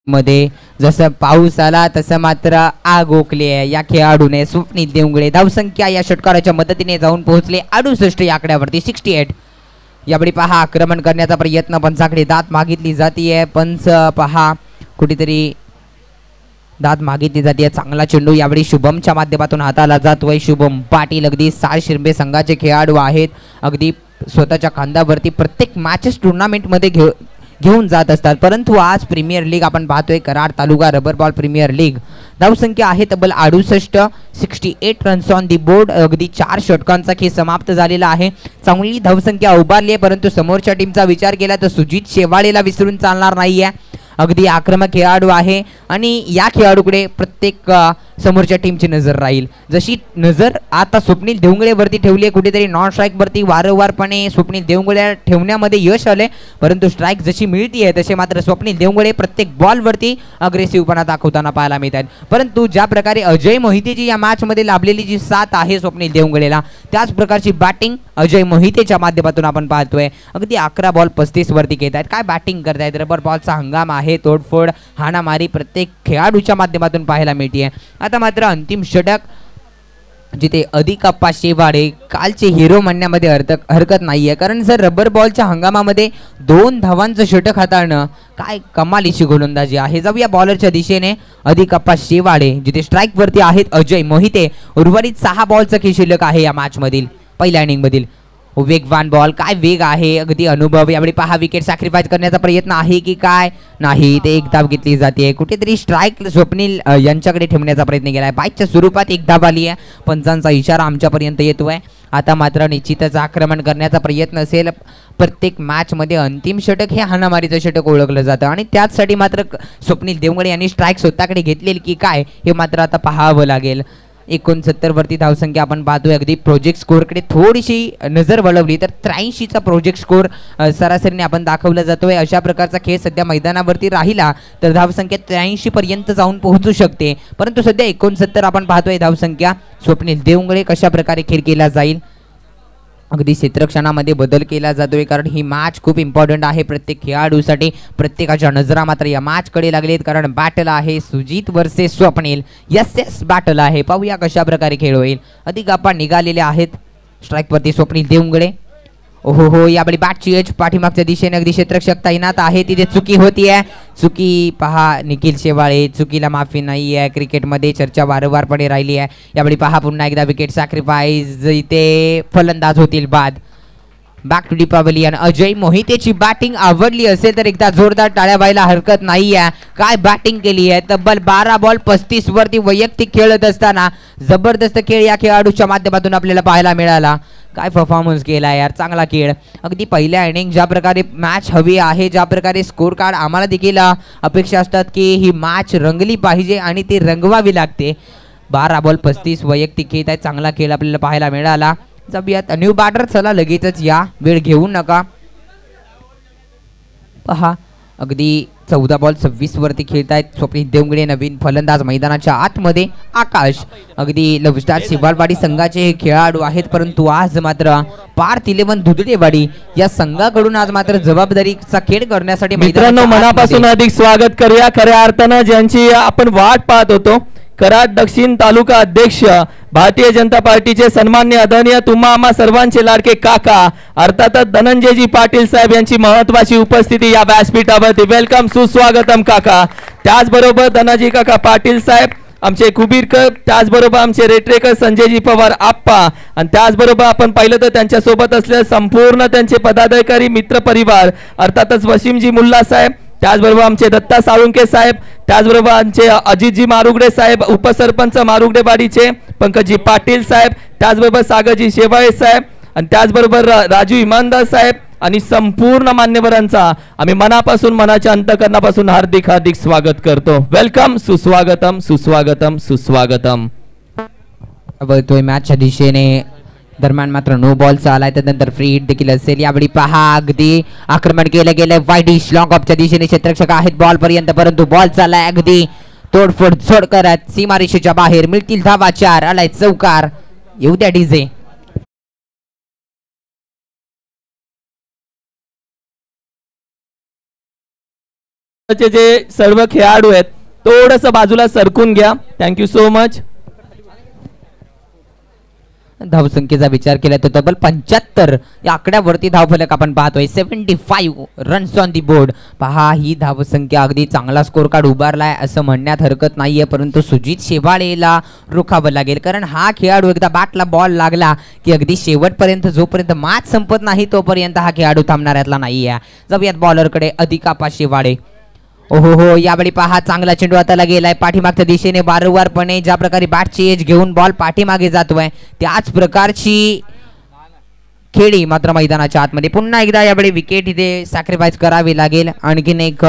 मध्ये जसं पाऊस आला तसं मात्र आग ओकली आहे या खेळाडूने. स्वप्नील देवंगडे धावसंख्या या षटकाराच्या मदतीने जाऊन पोहोचले 68 या आकड्यावरती 68. यावेळी पहा आक्रमण करण्याचा प्रयत्न, पंचाकडे दात मागितली जाते, पंच पहा कुठेतरी दात मागितली जाते. चांगला चेंडू यावेळी शुभमच्या माध्यमातून हाताला जातोय. शुभम पाटील अगदी 6 शिरबे संघाचे खेळाडू आहेत, अगदी स्वतःच्या खांद्यावरती प्रत्येक मॅचेस टुर्नामेंटमध्ये घेऊन जात असतात, परंतु आज प्रीमियर लीग आपण पाहतोय कराड तालुका रबर बॉल प्रीमियर लीग. धावसंख्या आहे तब्बल 68, 68 रन्स ऑन दी बोर्ड. अगदी 4 षटकांचा खेळ समाप्त झालेला आहे. चांगली धावसंख्या उभारली आहे, परंतु समोरच्या टीमचा विचार केला तर सुजित शेवाळेला विसरून चालणार नाहीये. अगदी आक्रमक खेळाडू आहे आणि या खेळाडूकडे प्रत्येक समोरच्या टीमची नजर राहील. जशी नजर आता स्वप्नील देवंगडेवरती ठेवली आहे, कुठेतरी नॉन स्ट्राईकवरती वारंवारपणे स्वप्नील देवंगडे ठेवण्यामध्ये यश आले, परंतु स्ट्राईक जशी मिळती आहे तसे मात्र स्वप्नील देवंगडे प्रत्येक बॉलवरती अग्रेसिव्हपणा दाखवताना पाहायला मिळत आहेत. परंतु ज्या प्रकारे अजय मोहितेची या मॅचमध्ये लाभलेली जी साथ आहे स्वप्नील देवंगडेला, त्याच प्रकारची बॅटिंग अजय मोहितेच्या माध्यमातून आपण पाहतोय. अगदी 11 बॉल 35 वरती घेत आहेत. काय बॅटिंग करतायत, रबर बॉलचा हंगाम आहे, तोडफोड हाणामारी प्रत्येक खेळाडूच्या माध्यमातून पाहायला मिळते. आता मात्र अंतिम षटक, जिथे अधिकाप्पा शेवाळे कालचे हिरो म्हणण्यामध्ये हरकत नाहीये, कारण जर रबर बॉलच्या हंगामामध्ये 2 धावांचं षटक हाताळणं काय कमालीची गोलंदाजी आहे. जाऊया बॉलरच्या दिशेने. अधिकाप्पा शेवाळे जिथे स्ट्राईक वरती आहेत अजय मोहिते. उर्वरित 6 बॉलचा खेळ शिल्लक आहे या मॅच मधील पहिल्या इनिंग मधील. वेगवान बॉल, काय वेग आहे, अगदी अनुभव. यावेळी पहा विकेट सॅक्रिफाईस करण्याचा प्रयत्न आहे की काय, नाही, ते एक धाव घेतली जाते. कुठेतरी स्ट्राईक स्वप्नील यांच्याकडे ठेवण्याचा प्रयत्न केलाय. बाईकच्या स्वरूपात एक धाव आली आहे, पंचांचा इशारा आमच्यापर्यंत येतोय. आता मात्र निश्चितच आक्रमण करण्याचा प्रयत्न असेल. प्रत्येक मॅचमध्ये अंतिम षटक हे हाणामारीचं षटक ओळखलं जातं आणि त्याचसाठी मात्र स्वप्नील देवंगडे यांनी स्ट्राईक स्वतःकडे घेतलेली की काय हे मात्र आता पाहावं लागेल. 69 वरती धावसंख्या आपण पाहतोय. अगदी प्रोजेक्ट स्कोअरकडे थोडीशी नजर वळवली तर 83चा प्रोजेक्ट स्कोअर सरासरीने आपण दाखवला जातोय. अशा प्रकारचा खेळ सध्या मैदानावरती राहिला तर धावसंख्या 83 पर्यंत जाऊन पोहोचू शकते, परंतु सध्या 69 आपण पाहतोय धावसंख्या. स्वप्नील देवंगळे कशा प्रकारे खेळ केला जाईल, अगदी क्षेत्रक्षणामध्ये बदल केला जातोय, कारण ही मॅच खूप इम्पॉर्टंट आहे प्रत्येक खेळाडूसाठी. प्रत्येकाच्या नजरा मात्र या मॅचकडे लागलेत, कारण बॅटल आहे Sujit versus Swapnil. Yes battle आहे. पाहूया कशा प्रकारे खेळ होईल. अधिक आपण निघालेले आहेत. स्ट्राईकवरती स्वप्नील देवंगळे. ओहो यावेळी बॅटची एज पाठीमागच्या दिशेने अगदी क्षेत्ररक्षक तैनात आहे. तिथे चुकी होतीये. चुकी पहा निखिल शेवाळे, चुकीला माफी नाही आहे. क्रिकेटमध्ये चर्चा वारंवारपणे राहिली आहे. यावेळी पहा पुन्हा एकदा विकेट सॅक्रिफाईस. इथे फलंदाज होतील बाद. Back to the pavilion. Ajay मोहितेची बॅटिंग आवडली असेल तर एकदा जोरदार टाळ्या व्हायला हरकत नाही आहे. काय बॅटिंग केली आहे. तब्बल 12 बॉल 35 वरती वैयक्तिक खेळत असताना जबरदस्त खेळ या खेळाडूच्या माध्यमातून आपल्याला पाहायला मिळाला. काय परफॉर्मन्स केला यार, चांगला खेळ. अगदी पहिल्या इनिंग ज्या प्रकारे मॅच हवी आहे, ज्या प्रकारे स्कोर कार्ड आम्हाला देखील अपेक्षा असतात की ही मॅच रंगली पाहिजे आणि ती रंगवावी लागते. 12 बॉल 35 वैयक्तिक खेळ आहे. चांगला खेळ आपल्याला पाहायला मिळाला. जाऊयात न्यू बॅटर. चला लगेचच या, वेळ घेऊ नका. पहा अगदी 14 बॉल 26 वरती खेळत आहेत स्वप्नील देवंगळे. नवीन फलंदाज मैदानाच्या आतमध्ये आकाश. अगदी लवस्टार शिवालवाडी संघाचे हे खेळाडू आहेत, परंतु आज मात्र पार्थ 11 दुधडेवाडी या संघाकडून आज मात्र जबाबदारीचा खेळ करण्यासाठी मित्रांनो मनापासून अधिक स्वागत करूया. खऱ्या अर्थानं ज्यांची आपण वाट पाहत होतो, कराड दक्षिण तालुका अध्यक्ष भारतीय जनता पार्टीचे सन्मान्य आदरणीय तुम्हा आम्हा सर्वांचे लाडके काका अर्थातच धनंजयजी पाटील साहेब यांची महत्वाची उपस्थिती या व्यासपीठावरती. वेलकम, सुस्वागतम काका. त्याचबरोबर धनाजी काका पाटील साहेब, आमचे कुबीरकर, त्याचबरोबर आमचे रेटरेकर संजयजी पवार आप्पा, आणि त्याचबरोबर आपण पाहिलं तर त्यांच्या सोबत असलेले संपूर्ण त्यांचे पदाधिकारी मित्र परिवार अर्थातच वसीमजी मुल्ला साहेब, त्याचबरोबर आमचे दत्ता साळुंके साहेब, त्याचबरोबर आमचे अजितजी मारुगडे साहेब, उपसरपंच मारुगडेवाडीचे पंकजी पाटील साहेब, त्याचबरोबर सागरजी शेवाळे साहेब, आणि त्याचबरोबर राजू इमानदार साहेब आणि संपूर्ण मान्यवरांचा आम्ही मनापासून मनाच्या अंतकरणापासून हार्दिक हार्दिक स्वागत करतो. वेलकम, सुस्वागतम सुस्वागतम सुस्वागतम. बघतोय मॅचच्या दिशेने दरम्यान मात्र नो बॉल चालाय, त्यानंतर फ्री हिट देखील असेल. यावेळी पहा अगदी आक्रमण केलं गेलं वाईडिश लॉंग ऑफच्या दिशेने क्षेत्ररक्षक आहेत बॉल पर्यंत, परंतु बॉल चाललाय अगदी तोडफोड झोड करत सीमारेषेच्या बाहेर. मिळतील धावा 4. आलाय चौकार. येऊ द्या डीजे. जे सर्व खेळाडू आहेत थोडस बाजूला सरकून घ्या. Thank you so much. धावसंख्येचा विचार केला तर तब्बल 75 या आकड्यावरती धावफलक आपण पाहतोय. 75 रन्स ऑन दी बोर्ड. पहा ही धावसंख्या, अगदी चांगला स्कोर कार्ड उभारलाय असं म्हणण्यात हरकत नाहीये, परंतु सुजित शेवाळेला रोखावं लागेल, कारण हा खेळाडू एकदा बॅटला बॉल लागला की अगदी शेवटपर्यंत जोपर्यंत मॅच संपत नाही तोपर्यंत हा खेळाडू थांबणाऱ्यातला नाहीये. जाऊयात बॉलरकडे. अधिकापा शेवाळे. ओहो यावेळी पहा चांगला चेंडू हाताला गेलाय पाठीमागच्या दिशेने. वारंवारपणे ज्या प्रकारे बॅटची एज घेऊन बॉल पाठीमागे जातोय त्याच प्रकारची खेळी मात्र मैदानाच्या आतमध्ये. पुन्हा एकदा यावेळी विकेट इथे सॅक्रिफाईस करावी लागेल. आणखीन एक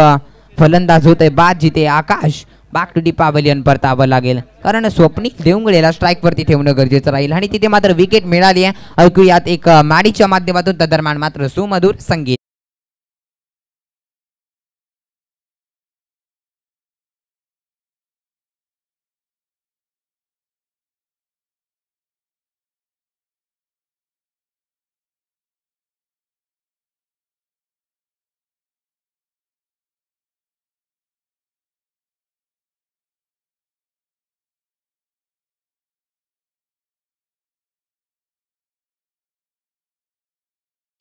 फलंदाज होतोय बाद, जिथे आकाश बॅक टू दी पॅव्हेलियन परतावं लागेल, कारण स्वप्नील देवंगळेला स्ट्राईक वरती ठेवणं गरजेचं राहील. आणि तिथे मात्र विकेट मिळाली आहे. ऐकूयात एक मॅडीच्या माध्यमातून. त्या दरम्यान मात्र सुमधुर संगीत.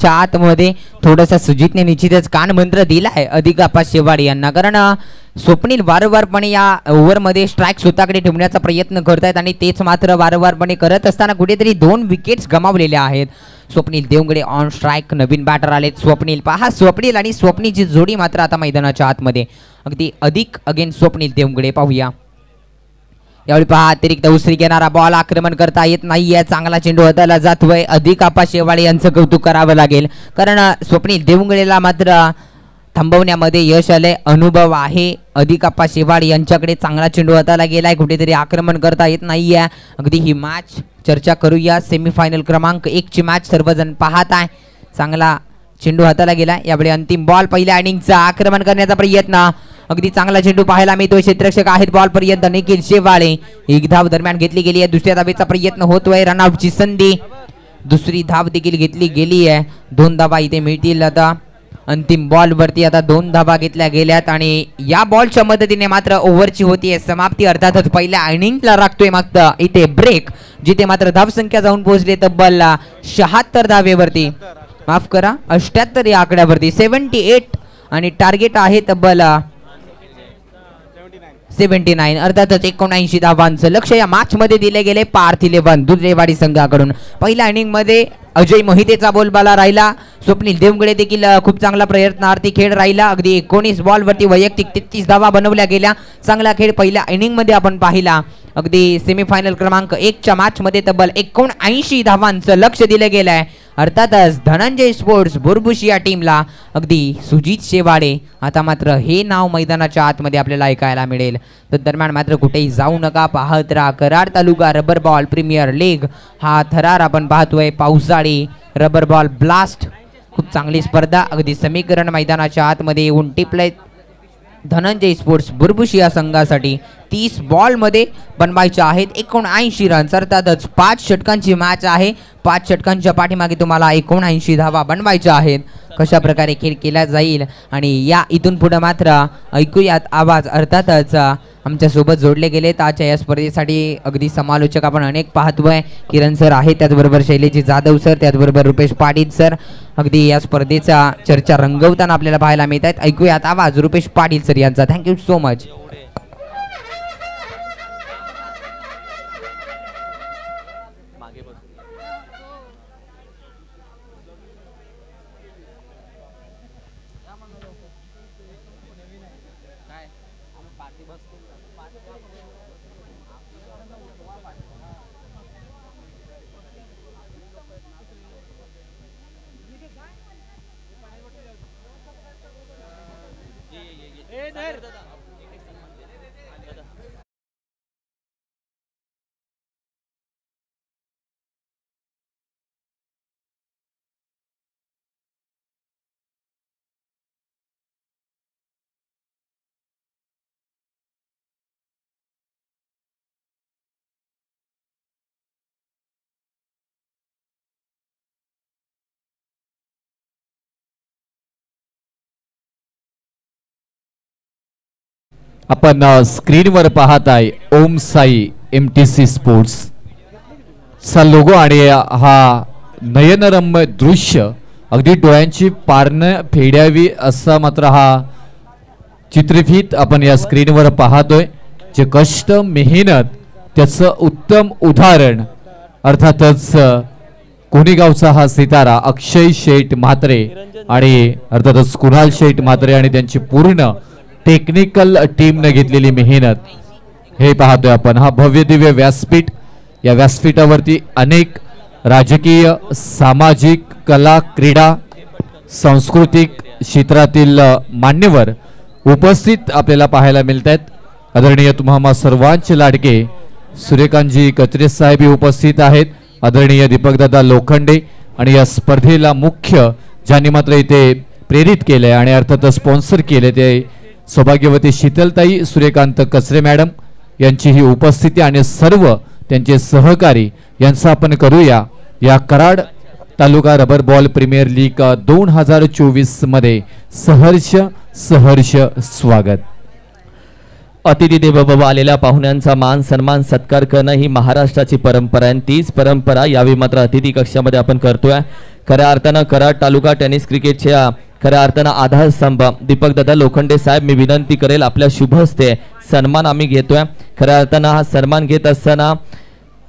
आतमध्ये थोडासा सुजितने निश्चितच कान मंत्र दिलाय अधिकापा शेवाळे यांना, कारण स्वप्नील वारंवारपणे या ओव्हरमध्ये स्ट्राईक स्वतःकडे ठेवण्याचा प्रयत्न करतायत आणि तेच मात्र वारंवारपणे करत असताना कुठेतरी 2 विकेट्स गमावलेल्या आहेत. Swapnil Devangale on strike. नवीन बॅटर आलेत स्वप्नील. पहा स्वप्नील आणि स्वप्नीची जोडी मात्र आता मैदानाच्या आतमध्ये. अगदी अधिक अगेन स्वप्नील देवंगळे. पाहूया यावेळी पहा अतिरिक्त उसरी घेणारा बॉल. आक्रमण करता येत नाहीये. चांगला चेंडू हाताला जातोय. अधिकापा शेवाळे यांचं कौतुक करावं लागेल, कारण स्वप्नील देवंगळेला मात्र थांबवण्यामध्ये यश आले, अनुभव आहे अधिकाप्पा शेवाड यांच्याकडे. चांगला चेंडू हाताला गेलाय, कुठेतरी आक्रमण करता येत नाहीये. अगदी ही मॅच चर्चा करूया. सेमीफायनल क्रमांक 1 ची मॅच सर्वजण पाहत आहे. चांगला चेंडू हाताला गेलाय. यावेळी अंतिम बॉल, पहिल्या इनिंगचा आक्रमण करण्याचा प्रयत्न. अगदी चांगला चेंडू पाहायला मिळतोय. क्षेत्ररक्षक आहेत बॉल पर्यंत निखिल शेवाळे. एक धाव दरम्यान घेतली गेली आहे. दुसऱ्या धावेचा प्रयत्न होतोय. रनआउटची संधी, दुसरी धाव देखील घेतली गेली आहे. 2 धावा इथे मिळतील. आता अंतिम बॉल वरती आता 2 धावा घेतल्या गेल्यात आणि या बॉलच्या मदतीने मात्र ओव्हरची होतीये समाप्ती. अर्थातच पहिल्या इनिंगला राखतोय मागता इथे ब्रेक, जिथे मात्र धावसंख्या जाऊन पोहोचली तब्बल 76 धावेवरती, माफ करा 78 या आकड्यावरती. 78 आणि टार्गेट आहे तब्बल 79. अर्थातच 79 धावांचं लक्ष या मॅच मध्ये दिले गेले पार्थ इलेव्हन दुधरेवाडी संघाकडून. पहिल्या इनिंग मध्ये अजय मोहितेचा बोलबाला राहिला. स्वप्नील देवगडे देखील खूप चांगला प्रयत्नार्थी खेळ राहिला. अगदी 19 बॉल वरती वैयक्तिक 33 धावा बनवल्या गेल्या. चांगला खेळ पहिल्या इनिंग मध्ये आपण पाहिला. अगदी सेमीफायनल क्रमांक 1 च्या मॅच मध्ये तब्बल 79 धावांचं लक्ष दिलं गेलं आहे. अर्थातच धनंजय स्पोर्ट्स बुरबुशी या टीमला अगदी सुजित शेवाडे. आता मात्र हे नाव मैदानाच्या आतमध्ये आपल्याला ऐकायला मिळेल. तर दरम्यान मात्र कुठेही जाऊ नका, पाहत राहा कराड तालुका रबर बॉल प्रीमियर लीग. हा थरार आपण पाहतोय. पावसाळी रबर बॉल ब्लास्ट, खूप चांगली स्पर्धा. अगदी समीकरण मैदानाच्या आतमध्ये येऊन टिपले धनंजय स्पोर्ट्स बुरबुशी या संघासाठी. 30 बॉल मध्ये बनवायच्या आहेत 79 रन्स. अर्थातच 5 षटकांची मॅच आहे. 5 षटकांच्या पाठीमागे तुम्हाला 79 धावा बनवायच्या आहेत. कशा प्रकारे खेळ केला जाईल आणि या इथून पुढे मात्र ऐकूयात आवाज. अर्थातच आमच्या सोबत जोडले गेले आजच्या या स्पर्धेसाठी अगदी समालोचक आपण अनेक पाहतोय. किरण सर आहे, त्याचबरोबर शैलेजी जाधव सर, त्याचबरोबर रुपेश पाटील सर. अगदी या स्पर्धेचा चर्चा रंगवताना आपल्याला पाहायला मिळत आहेत. ऐकूयात आवाज रुपेश पाटील सर यांचा. Thank you so much. आपण स्क्रीनवर पाहत आहे ओम साई MTC स्पोर्ट्स चा लोगो आणि हा नयनरम्य दृश्य अगदी डोळ्यांची पारणं फेडावी असा मात्र हा चित्रफित आपण या स्क्रीनवर पाहतोय. जे कष्ट मेहनत त्याचं उत्तम उदाहरण अर्थातच कोणीगावचा हा सितारा अक्षय शेठ म्हात्रे आणि अर्थातच कुणाल शेठ म्हात्रे आणि त्यांची पूर्ण टेक्निकल टीमने घेतलेली मेहनत हे पाहतोय आपण. हा भव्य दिव्य व्यासपीठ, या व्यासपीठावरती अनेक राजकीय, सामाजिक, कला, क्रीडा, सांस्कृतिक क्षेत्रातील मान्यवर उपस्थित आपल्याला पाहायला मिळत आहेत. आदरणीय तुम्हा सर्वांचे लाडके सूर्यकांतजी कचरे साहेब उपस्थित आहेत. आदरणीय दीपकदादा लोखंडे आणि या स्पर्धेला मुख्य ज्यांनी मात्र इथे प्रेरित केले आणि अर्थातच स्पॉन्सर केले ते सौभाग्यवती शीतलताई सूर्यकांत कचरे मॅडम यांची ही उपस्थिती आणि सर्व त्यांचे सहकारी यांचं आपण करूया या कराड तालुका रबर बॉल प्रीमियर लीग 2024 मध्ये सहर्ष स्वागत. अतिथी देवो भव आलेल्या पाहुण्यांचा मान सन्मान सत्कार करणं ही महाराष्ट्राची परंपरा आहे. तीच परंपरा यावेळी मात्र अतिथी कक्षामध्ये आपण करतोय. खऱ्या अर्थानं कराड तालुका टेनिस क्रिकेटच्या खऱ्या अर्थानं आधारस्तंभ दीपकदादा लोखंडे साहेब, मी विनंती करेल आपल्या शुभ हस्ते सन्मान आम्ही घेतोय. खऱ्या अर्थानं हा सन्मान घेत असताना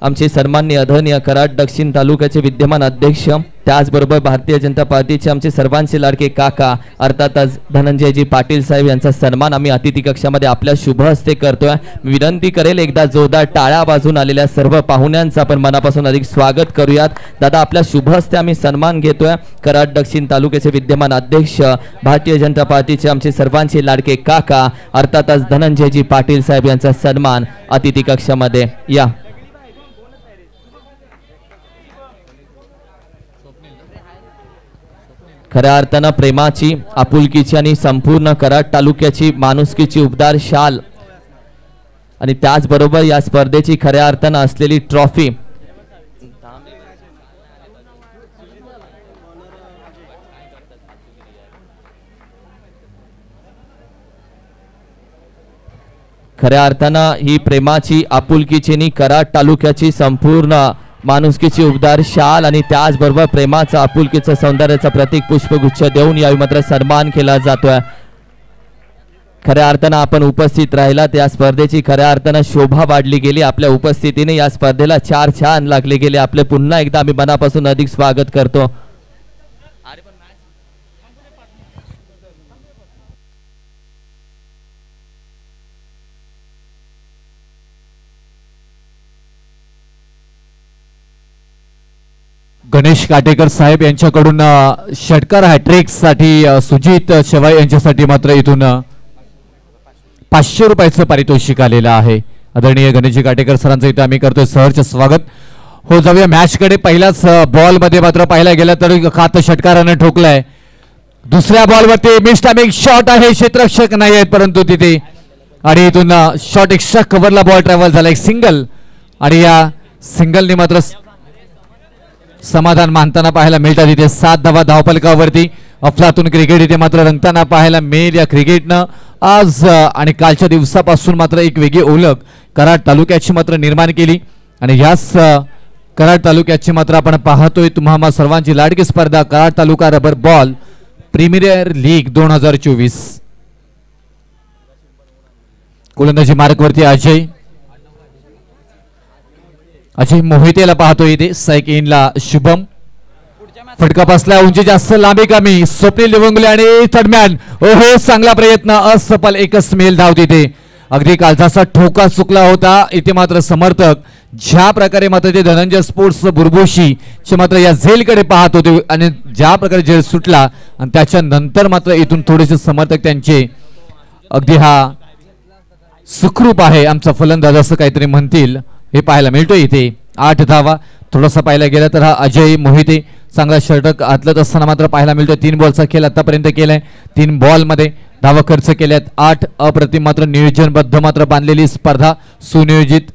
आमचे सन्माननीय आदरणीय कराड दक्षिण तालुक्याचे विद्यमान अध्यक्ष, त्याचबरोबर भारतीय जनता पार्टीचे आमचे सर्वांचे लाडके काका अर्थातच धनंजयजी पाटील साहेब यांचा सन्मान आम्ही अतिथी कक्षामध्ये आपल्या शुभ हस्ते करतोय. मी विनंती करेल एकदा जोरदार टाळ्या वाजून आलेल्या सर्व पाहुण्यांचं आपण मनापासून अधिक स्वागत करूयात. दादा, आपल्या शुभ हस्ते आम्ही सन्मान घेतोय. कराड दक्षिण तालुक्याचे विद्यमान अध्यक्ष, भारतीय जनता पार्टीचे आमचे सर्वांचे लाडके काका अर्थातच धनंजयजी पाटील साहेब यांचा सन्मान अतिथी कक्षामध्ये या. खऱ्या अर्थानं प्रेमाची, आपुलकीची आणि संपूर्ण कराड तालुक्याची माणुसकीची उबदार शाल आणि त्याचबरोबर या स्पर्धेची खऱ्या अर्थानं असलेली ट्रॉफी खऱ्या अर्थानं ही प्रेमाची, आपुलकीची आणि कराड तालुक्याची संपूर्ण माणुसकीची उबदार शाल आणि त्याचबरोबर प्रेमाचा, आपुलकीचा, सौंदर्याचा प्रतीक पुष्पगुच्छ देऊन यावेळी मात्र सन्मान केला जातोय. खऱ्या अर्थानं आपण उपस्थित राहिला त्या स्पर्धेची खऱ्या अर्थानं शोभा वाढली गेली. आपल्या उपस्थितीने या स्पर्धेला चार छान लागले गेले. आपले पुन्हा एकदा आम्ही मनापासून अधिक स्वागत करतो. गणेश काटेकर साहेब यांच्याकडून षटकार हॅट्रिक साठी सुजित शेवाय यांच्यासाठी मात्र इथून 500 रुपयाचं पारितोषिक आलेलं आहे. आदरणीय गणेश काटेकर सरांचं इथं आम्ही करतोय सहर्ष स्वागत. हो, जाऊया मॅच कडे. पहिल्याच बॉल मध्ये मात्र पाहायला गेला तर खात षटकारानं ठोकलाय. दुसऱ्या बॉल वरती मिस्टामिक शॉट आहे, क्षेत्ररक्षक नाही आहेत परंतु तिथे आणि इथून शॉट एक्स्ट्रा कव्हरला बॉल ट्रॅव्हल झाला. एक सिंगल आणि या सिंगलने मात्र समाधान मानताना पाहायला मिळतात. इथे 7 धावा धावफलकावरती अफलातून क्रिकेट इथे मात्र रंगताना पाहायला मिळेल. या क्रिकेटनं आज आणि कालच्या दिवसापासून मात्र एक वेगळी ओळख कराड तालुक्याची मात्र निर्माण केली आणि याच कराड तालुक्याची मात्र आपण पाहतोय तुम्हा सर्वांची लाडकी स्पर्धा कराड तालुका रबर बॉल प्रीमियर लीग 2024. गोलंदाजी मार्कवरती अजय मोहितेला पाहतो इथे. साईक इनला शुभम. फटका बसला, उंची जास्त लांबी कमी. स्वप्नील देवंगुले आणि थर्डमॅन. ओहो, चांगला प्रयत्न, असफल. एकच मेल धाव तिथे. अगदी कालचा ठोका चुकला होता. इथे मात्र समर्थक ज्या प्रकारे मात्र ते धनंजय स्पोर्ट्स बुरबुशी चे मात्र या झेलकडे पाहत होते आणि ज्या प्रकारे झेल सुटला आणि त्याच्यानंतर मात्र इथून थोडेसे समर्थक त्यांचे अगदी हा सुखरूप आहे आमचा फलंदाज असं काहीतरी म्हणतील हे पाहायला मिळतोय. इथे 8 धावा. थोडासा पाहायला गेला तर हा अजय मोहिते चांगला षटक हातलत असताना मात्र पाहायला मिळतोय. 3 बॉलचा खेळ आतापर्यंत केलाय. 3 बॉल मध्ये धावा खर्च केल्यात. 8 अप्रतिम मात्र नियोजनबद्ध मात्र बांधलेली स्पर्धा, सुनियोजित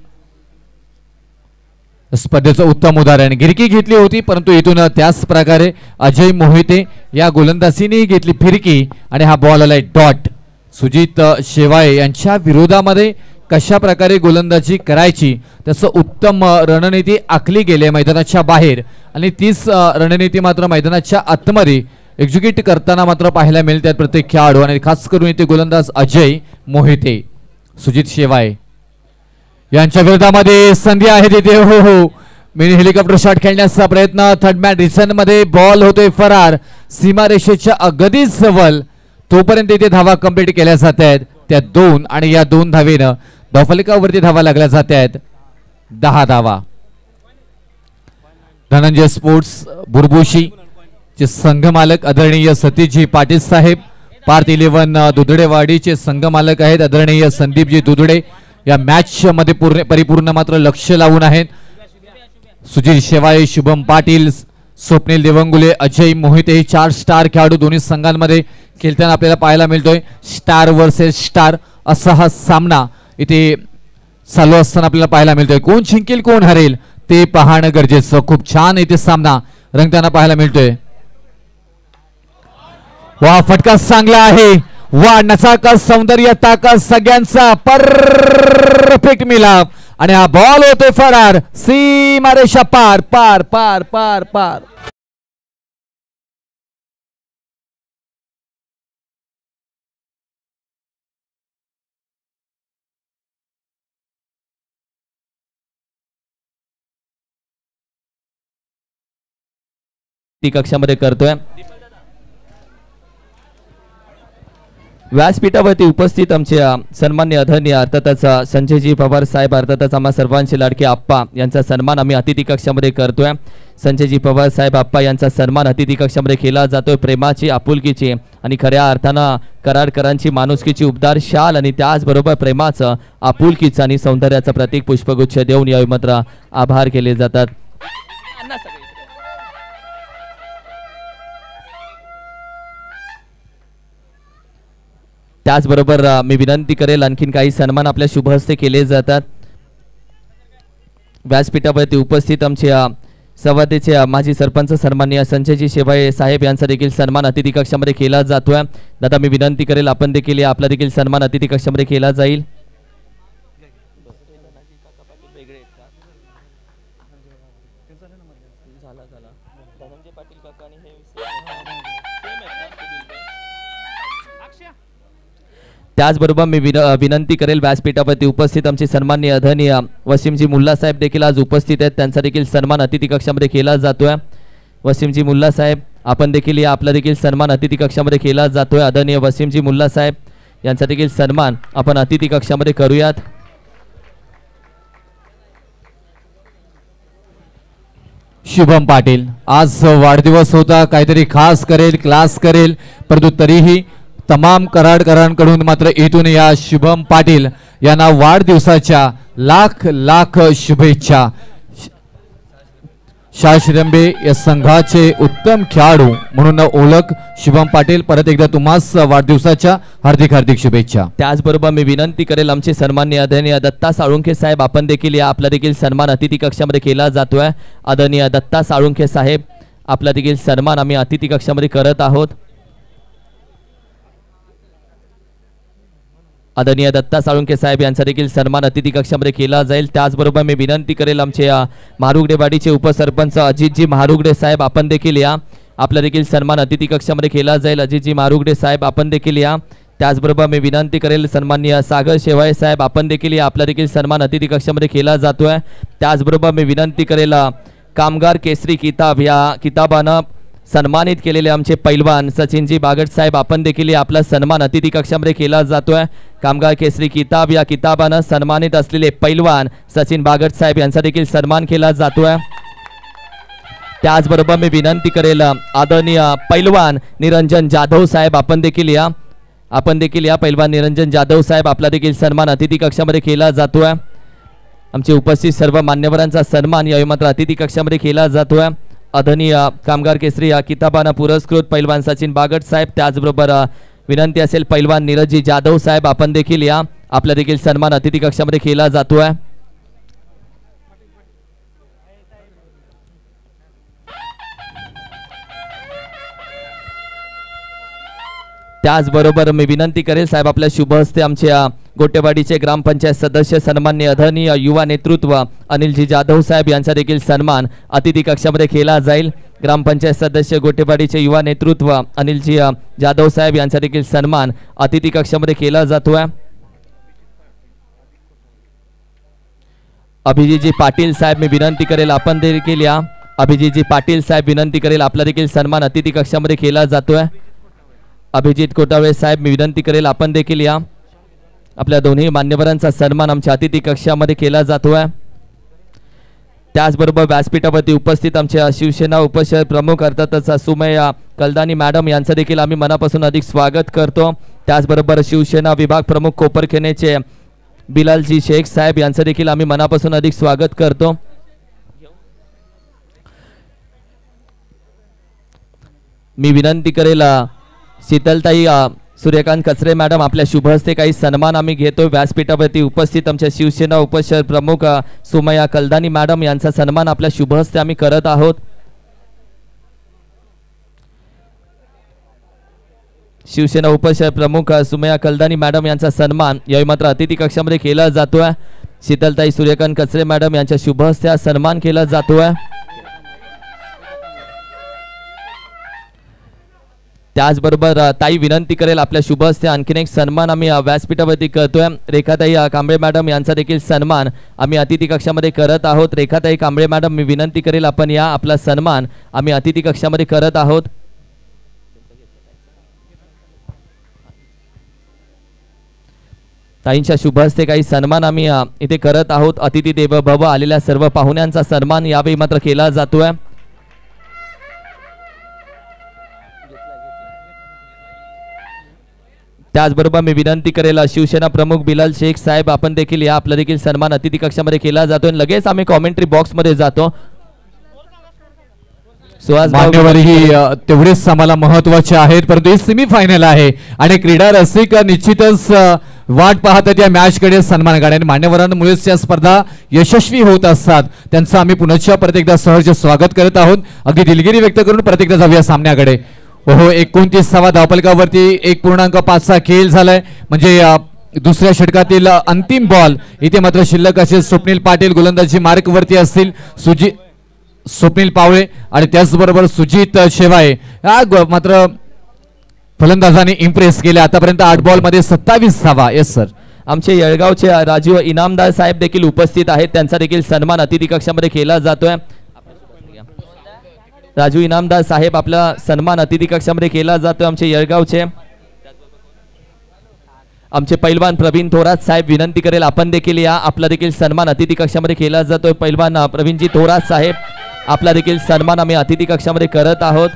स्पर्धेचं उत्तम उदाहरण. गिरकी घेतली होती परंतु इथून त्याच प्रकारे अजय मोहिते या गोलंदाजीने घेतली फिरकी आणि हा बॉल आलाय डॉट. सुजित शेवाळे यांच्या विरोधामध्ये कशा प्रकारे गोलंदाजी करायची त्याचं उत्तम रणनीती आखली गेली मैदानाच्या बाहेर आणि तीच रणनीती मात्र मैदानाच्या आतमध्ये एक्झिक्यूट करताना मात्र पाहायला मिळतात प्रत्येक खेळाडू आणि खास करून इथे गोलंदाज अजय मोहिते, सुजित शेवाळे यांच्या विरोधामध्ये संधी आहे तिथे. हो हो, मिनी हेलिकॉप्टर शॉट खेळण्याचा प्रयत्न. थर्डमॅन रिसन मध्ये बॉल होतोय फरार सीमारेषेच्या अगदीच जवळ. तोपर्यंत इथे धावा कंप्लीट केल्या जात आहेत. त्या 2 आणि या 2 धावेनं धावफलकावरती धावा लागल्या जात आहेत. 10 धावा. धनंजय स्पोर्ट्स बुरबुशी चे संघमालक आदरणीय सतीशजी पाटील साहेब, पार्थ 11 दुधडेवाडीचे संघमालक आहेत आदरणीय संदीपजी दुधडे. या मॅच मध्ये परिपूर्ण मात्र लक्ष लावून आहेत. सुजित शेवाळे, शुभम पाटील, स्वप्नील देवंगुले, अजय मोहिते हे 4 स्टार खेळाडू दोन्ही संघांमध्ये खेळताना आपल्याला पाहायला मिळतोय. स्टार वर्सेस स्टार असा हा सामना इथे चालू असताना आपल्याला पाहायला मिळतोय. कोण जिंकेल कोण हरेल ते पाहणं गरजेचं. खूप छान इथे सामना रंगताना पाहायला मिळतोय. वा, फटका चांगला आहे. वा, नचाकत सौंदर्य ताकद सगळ्यांचा परफेक्ट मिलाप आणि हा बॉल होतोय फरार सीमारेषा पार पार पार पार पार. ती कक्षामध्ये करतोय. व्यासपीठावरती उपस्थित आमचे सन्मान्य आदरणीय अर्थातच संजयजी पवार साहेब अर्थातच आम्हा सर्वांचे लाडके आप्पा यांचा सन्मान आम्ही अतिथी कक्षामध्ये करतोय. संजयजी पवार साहेब आप्पा यांचा सन्मान अतिथी कक्षामध्ये केला जातोय. प्रेमाची, आपुलकीची आणि खऱ्या अर्थानं कराडकरांची माणुसकीची उबदार शाल आणि त्याचबरोबर प्रेमाचं, आपुलकीचं आणि सौंदर्याचं प्रतीक पुष्पगुच्छ देऊन यावेळी मात्र आभार केले जातात. त्याचबरोबर मी विनंती करेल आणखीन काही सन्मान आपल्या शुभ हस्ते केले जातात. व्यासपीठावरती उपस्थित आमचे संवादेचे माजी सरपंच सन्माननीय संजयजी शेवाळे साहेब यांचा देखील सन्मान अतिथी कक्षामध्ये केला जातोय. दादा मी विनंती करेल आपण देखील आपला देखील सन्मान अतिथी कक्षामध्ये केला जाईल. त्याचबरोबर मी विनंती करेल व्यासपीठावरती उपस्थित आमचे सन्माननीय आदरणीय वसीमजी मुल्ला साहेब देखील आज उपस्थित आहेत. त्यांचा देखील सन्मान अतिथी कक्षामध्ये केला जातोय. वसीमजी मुल्ला साहेब आपण देखील या आपला देखील सन्मान अतिथी कक्षामध्ये केला जातोय. आदरणीय वसीमजी मुल्ला साहेब यांचा देखील सन्मान आपण अतिथी कक्षामध्ये करूयात. शुभम पाटील आज वाढदिवस होता, काहीतरी खास करेल, क्लास करेल, परंतु तरीही तमाम कराडकरांकडून मात्र इथून या शुभम पाटील यांना वाढदिवसाच्या लाख लाख शुभेच्छा. शाश्रंबे या संघाचे उत्तम खेळाडू म्हणून ओळख शुभम पाटील, परत एकदा तुम्हास वाढदिवसाच्या हार्दिक हार्दिक शुभेच्छा. त्याचबरोबर मी विनंती करेल आमचे सन्माननीय आदरणीय दत्ता साळुंखे साहेब आपण देखील या आपला देखील सन्मान अतिथी कक्षामध्ये केला जातोय. आदरणीय दत्ता साळुंखे साहेब आपला देखील सन्मान आम्ही अतिथी कक्षामध्ये करत आहोत. आदरणीय दत्ता साळुंखे साहेब यांचा देखील सन्मान अतिथी कक्षामध्ये केला जाईल. त्याचबरोबर मी विनंती करेल आमचे महारुगडेवाडीचे उपसरपंच अजितजी महारुगडे साहेब आपण देखील या आपला देखील सन्मान अतिथी कक्षामध्ये केला जाईल. अजितजी महारुगडे साहेब आपण देखील या. त्याचबरोबर मी विनंती करेल सन्माननीय सागर शेवाळे साहेब आपण देखील या आपला देखील सन्मान अतिथी कक्षामध्ये केला जातोय. त्याचबरोबर मी विनंती करेल कामगार केसरी किताब या किताबानं सन्मानित केलेले आमचे पैलवान सचिनजी बागट साहेब आपण देखील आपला सन्मान अतिथी कक्षामध्ये केला जातोय. कामगार केसरी किताब या किताबानं सन्मानित असलेले पैलवान सचिन बागट साहेब यांचा देखील सन्मान केला जातोय. त्याचबरोबर मी विनंती करेल आदरणीय पैलवान निरंजन जाधव साहेब आपण देखील या पैलवान निरंजन जाधव साहेब आपला देखील सन्मान अतिथी कक्षामध्ये केला जातोय. आमचे उपस्थित सर्व मान्यवरांचा सन्मान यावेळी मात्र अतिथी कक्षामध्ये केला जातोय. आदरणीय कामगार केसरी या किताबानं पुरस्कृत पैलवान सचिन बागट साहेब, त्याचबरोबर विनंती असेल पैलवान नीरजजी जाधव साहेब आपण देखील या आपला देखील सन्मान अतिथी कक्षामध्ये केला जातोय. त्याचबरोबर मी विनंती करेल साहेब आपल्या शुभ हस्ते आमच्या गोटेवाडीचे ग्रामपंचायत सदस्य सन्माननीय आदरणीय युवा नेतृत्व अनिलजी जाधव साहेब यांचा देखील सन्मान अतिथी कक्षामध्ये केला जाईल. ग्रामपंचायत सदस्य गोटेवाडीचे युवा नेतृत्व अनिलजी जाधव साहेब यांचा देखील सन्मान अतिथी कक्षामध्ये केला जातोय. अभिजीतजी पाटील साहेब मी विनंती करेल आपण देखील या. अभिजीतजी पाटील साहेब विनंती करेल आपला देखील सन्मान अतिथी कक्षामध्ये केला जातोय. अभिजित कोटावळे साहेब मी विनंती करेल आपण देखील या. आपल्या दोन्ही मान्यवरांचा सन्मान आमच्या अतिथी कक्षामध्ये केला जातोय. त्याचबरोबर व्यासपीठावरती उपस्थित आमच्या शिवसेना उपशहर प्रमुख अर्थातच सुमया कलदानी मॅडम यांचं देखील आम्ही मनापासून अधिक स्वागत करतो. त्याचबरोबर शिवसेना विभाग प्रमुख कोपरखेनेचे बिलालजी शेख साहेब यांचं देखील आम्ही मनापासून अधिक स्वागत करतो. मी विनंती करेल शीतलताई सूर्यकांत कचरे मॅडम आपल्या शुभ हस्ते काही सन्मान आम्ही घेतो. व्यासपीठावरती उपस्थित आमच्या शिवसेना उपशहर प्रमुख सुमया कलदानी मॅडम यांचा सन्मान आपल्या शुभ हस्ते आम्ही करत आहोत. शिवसेना उपशहर प्रमुख सुमया कलदानी मॅडम यांचा सन्मान यावेळी मात्र अतिथी कक्षामध्ये केला जातोय. शीतलताई सूर्यकांत कचरे मॅडम यांच्या शुभ हस्ते हा सन्मान केला जातोय. त्याचबरोबर ताई विनंती करेल आपल्या शुभ हस्ते आणखीन एक सन्मान आम्ही व्यासपीठावरती करतोय. रेखाताई कांबळे मॅडम यांचा देखील सन्मान आम्ही अतिथी कक्षामध्ये करत आहोत. रेखाताई कांबळे मॅडम मी विनंती करेल आपण या आपला सन्मान आम्ही अतिथी कक्षामध्ये करत आहोत. ताईंच्या शुभ हस्ते काही सन्मान आम्ही इथे करत आहोत. अतिथी देव भव आलेल्या सर्व पाहुण्यांचा सन्मान यावेळी मात्र केला जातोय. त्याचबरोबर मी विनंती करेल शिवसेना प्रमुख बिलाल शेख साहेब आपण देखील या आपला देखील सन्मान अतिथी कक्षामध्ये केला जातोय. लगेच आम्ही कॉमेंट्री बॉक्स मध्ये जातो. मान्यवर ही तेवढेच आम्हाला महत्वाचे आहेत, परंतु ही सेमीफायनल आहे आणि क्रीडा रसिक निश्चितच वाट पाहतात या मॅच कडे सन्मान करण्याने. मान्यवरांमुळेच या स्पर्धा यशस्वी होत असतात. त्यांचं आम्ही पुनश्च परत एकदा सहर्ष स्वागत करत आहोत. अगदी दिलगिरी व्यक्त करून परत एकदा जाऊया सामन्याकडे. ओहो 29वा धावफलकावरती 1.5चा खेळ झालाय. म्हणजे दुसऱ्या षटकातील अंतिम बॉल इथे मात्र शिल्लक असेल. स्वप्नील पाटील गोलंदाजी मार्क वरती असतील. स्वप्नील पावळे आणि त्याचबरोबर सुजित शेवाळे मात्र फलंदाजाने इम्प्रेस केले. आतापर्यंत 8 बॉल मध्ये 27 धावा. Yes sir. आमचे येळगावचे राजीव इनामदार साहेब देखील उपस्थित आहेत. त्यांचा देखील सन्मान अतिथी कक्षामध्ये केला जातोय. राजू इनामदार साहेब आपला सन्मान अतिथी कक्षामध्ये केला जातोय. आमचे येळगावचे आमचे पैलवान प्रवीण थोरात साहेब विनंती करेल आपण देखील या आपला देखील सन्मान अतिथी कक्षामध्ये केला जातोय. पैलवान प्रवीणजी थोरात साहेब आपला देखील सन्मान आम्ही अतिथी कक्षामध्ये करत आहोत.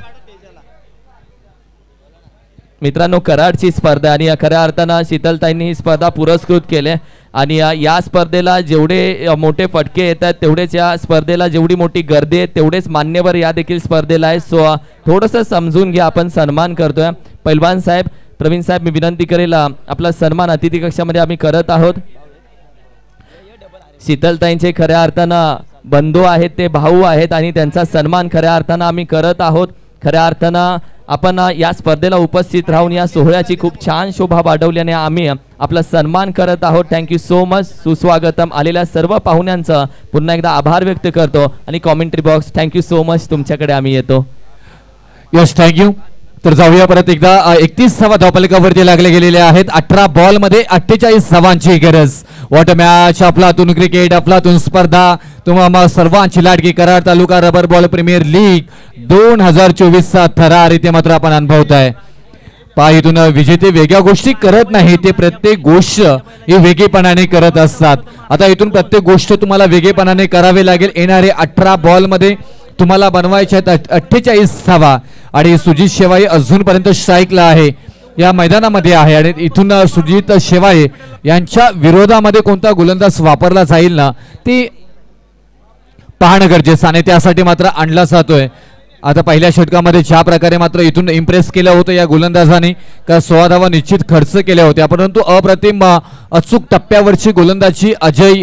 मित्रांनो कराडची स्पर्धा आणि खऱ्या अर्थानं शीतलताईंनी ही स्पर्धा पुरस्कृत केले आणि या स्पर्धेला जेवढे मोठे फटके येतात तेवढेच या स्पर्धेला जेवढी मोठी गर्दी आहे तेवढेच मान्यवर या देखील स्पर्धेला आहे. सो थोडंसं समजून घ्या आपण सन्मान करतोय. पैलवान साहेब प्रवीण साहेब मी विनंती करेल आपला सन्मान अतिथी कक्षामध्ये आम्ही करत आहोत. शीतलताईंचे खऱ्या अर्थानं बंधू आहेत ते भाऊ आहेत आणि त्यांचा सन्मान खऱ्या अर्थानं आम्ही करत आहोत. खऱ्या अर्थानं आपण या स्पर्धेला उपस्थित राहून या सोहळ्याची खूप छान शोभा वाढवल्याने आम्ही आपला सन्मान करत आहोत. Thank you so much. सुस्वागतम. आलेल्या सर्व पाहुण्यांचं पुन्हा एकदा आभार व्यक्त करतो आणि commentary box thank you so much तुमच्याकडे आम्ही येतो. Yes thank you. तर जाऊया परत एकदा 31वा धावफलकावरती लागले गेलेले आहेत. 18 बॉल मध्ये 48 धावांची गरज. What match. अफलातून क्रिकेट अफलातून स्पर्धा तुम्हाला सर्वांची लाडकी कराड तालुका रबर बॉल प्रीमियर लीग 2024चा थरार इथे मात्र आपण अनुभवताय. इथून विजेते वेगळ्या गोष्टी करत नाही, ते प्रत्येक गोष्ट ही वेगळेपणाने करत असतात. आता इथून प्रत्येक गोष्ट तुम्हाला वेगळेपणाने करावे लागेल. येणारे 18 बॉल मध्ये तुम्हाला बनवायचे आहेत 48 धावा आणि सुजित शेवाळे अजूनपर्यंत स्ट्राईकला आहे या मैदानामध्ये आहे आणि इथून सुजित शेवाळे यांच्या विरोधामध्ये कोणता गोलंदाज वापरला जाईल ना ती पाहणं गरजेचं आणि त्यासाठी मात्र आणला जातोय. आता पहिल्या षटकामध्ये ज्या प्रकारे मात्र इथून इम्प्रेस केलं होतं या गोलंदाजाने का 16 धावा निश्चित खर्च केल्या होत्या, परंतु अप्रतिम अचूक टप्प्यावरची गोलंदाजी अजय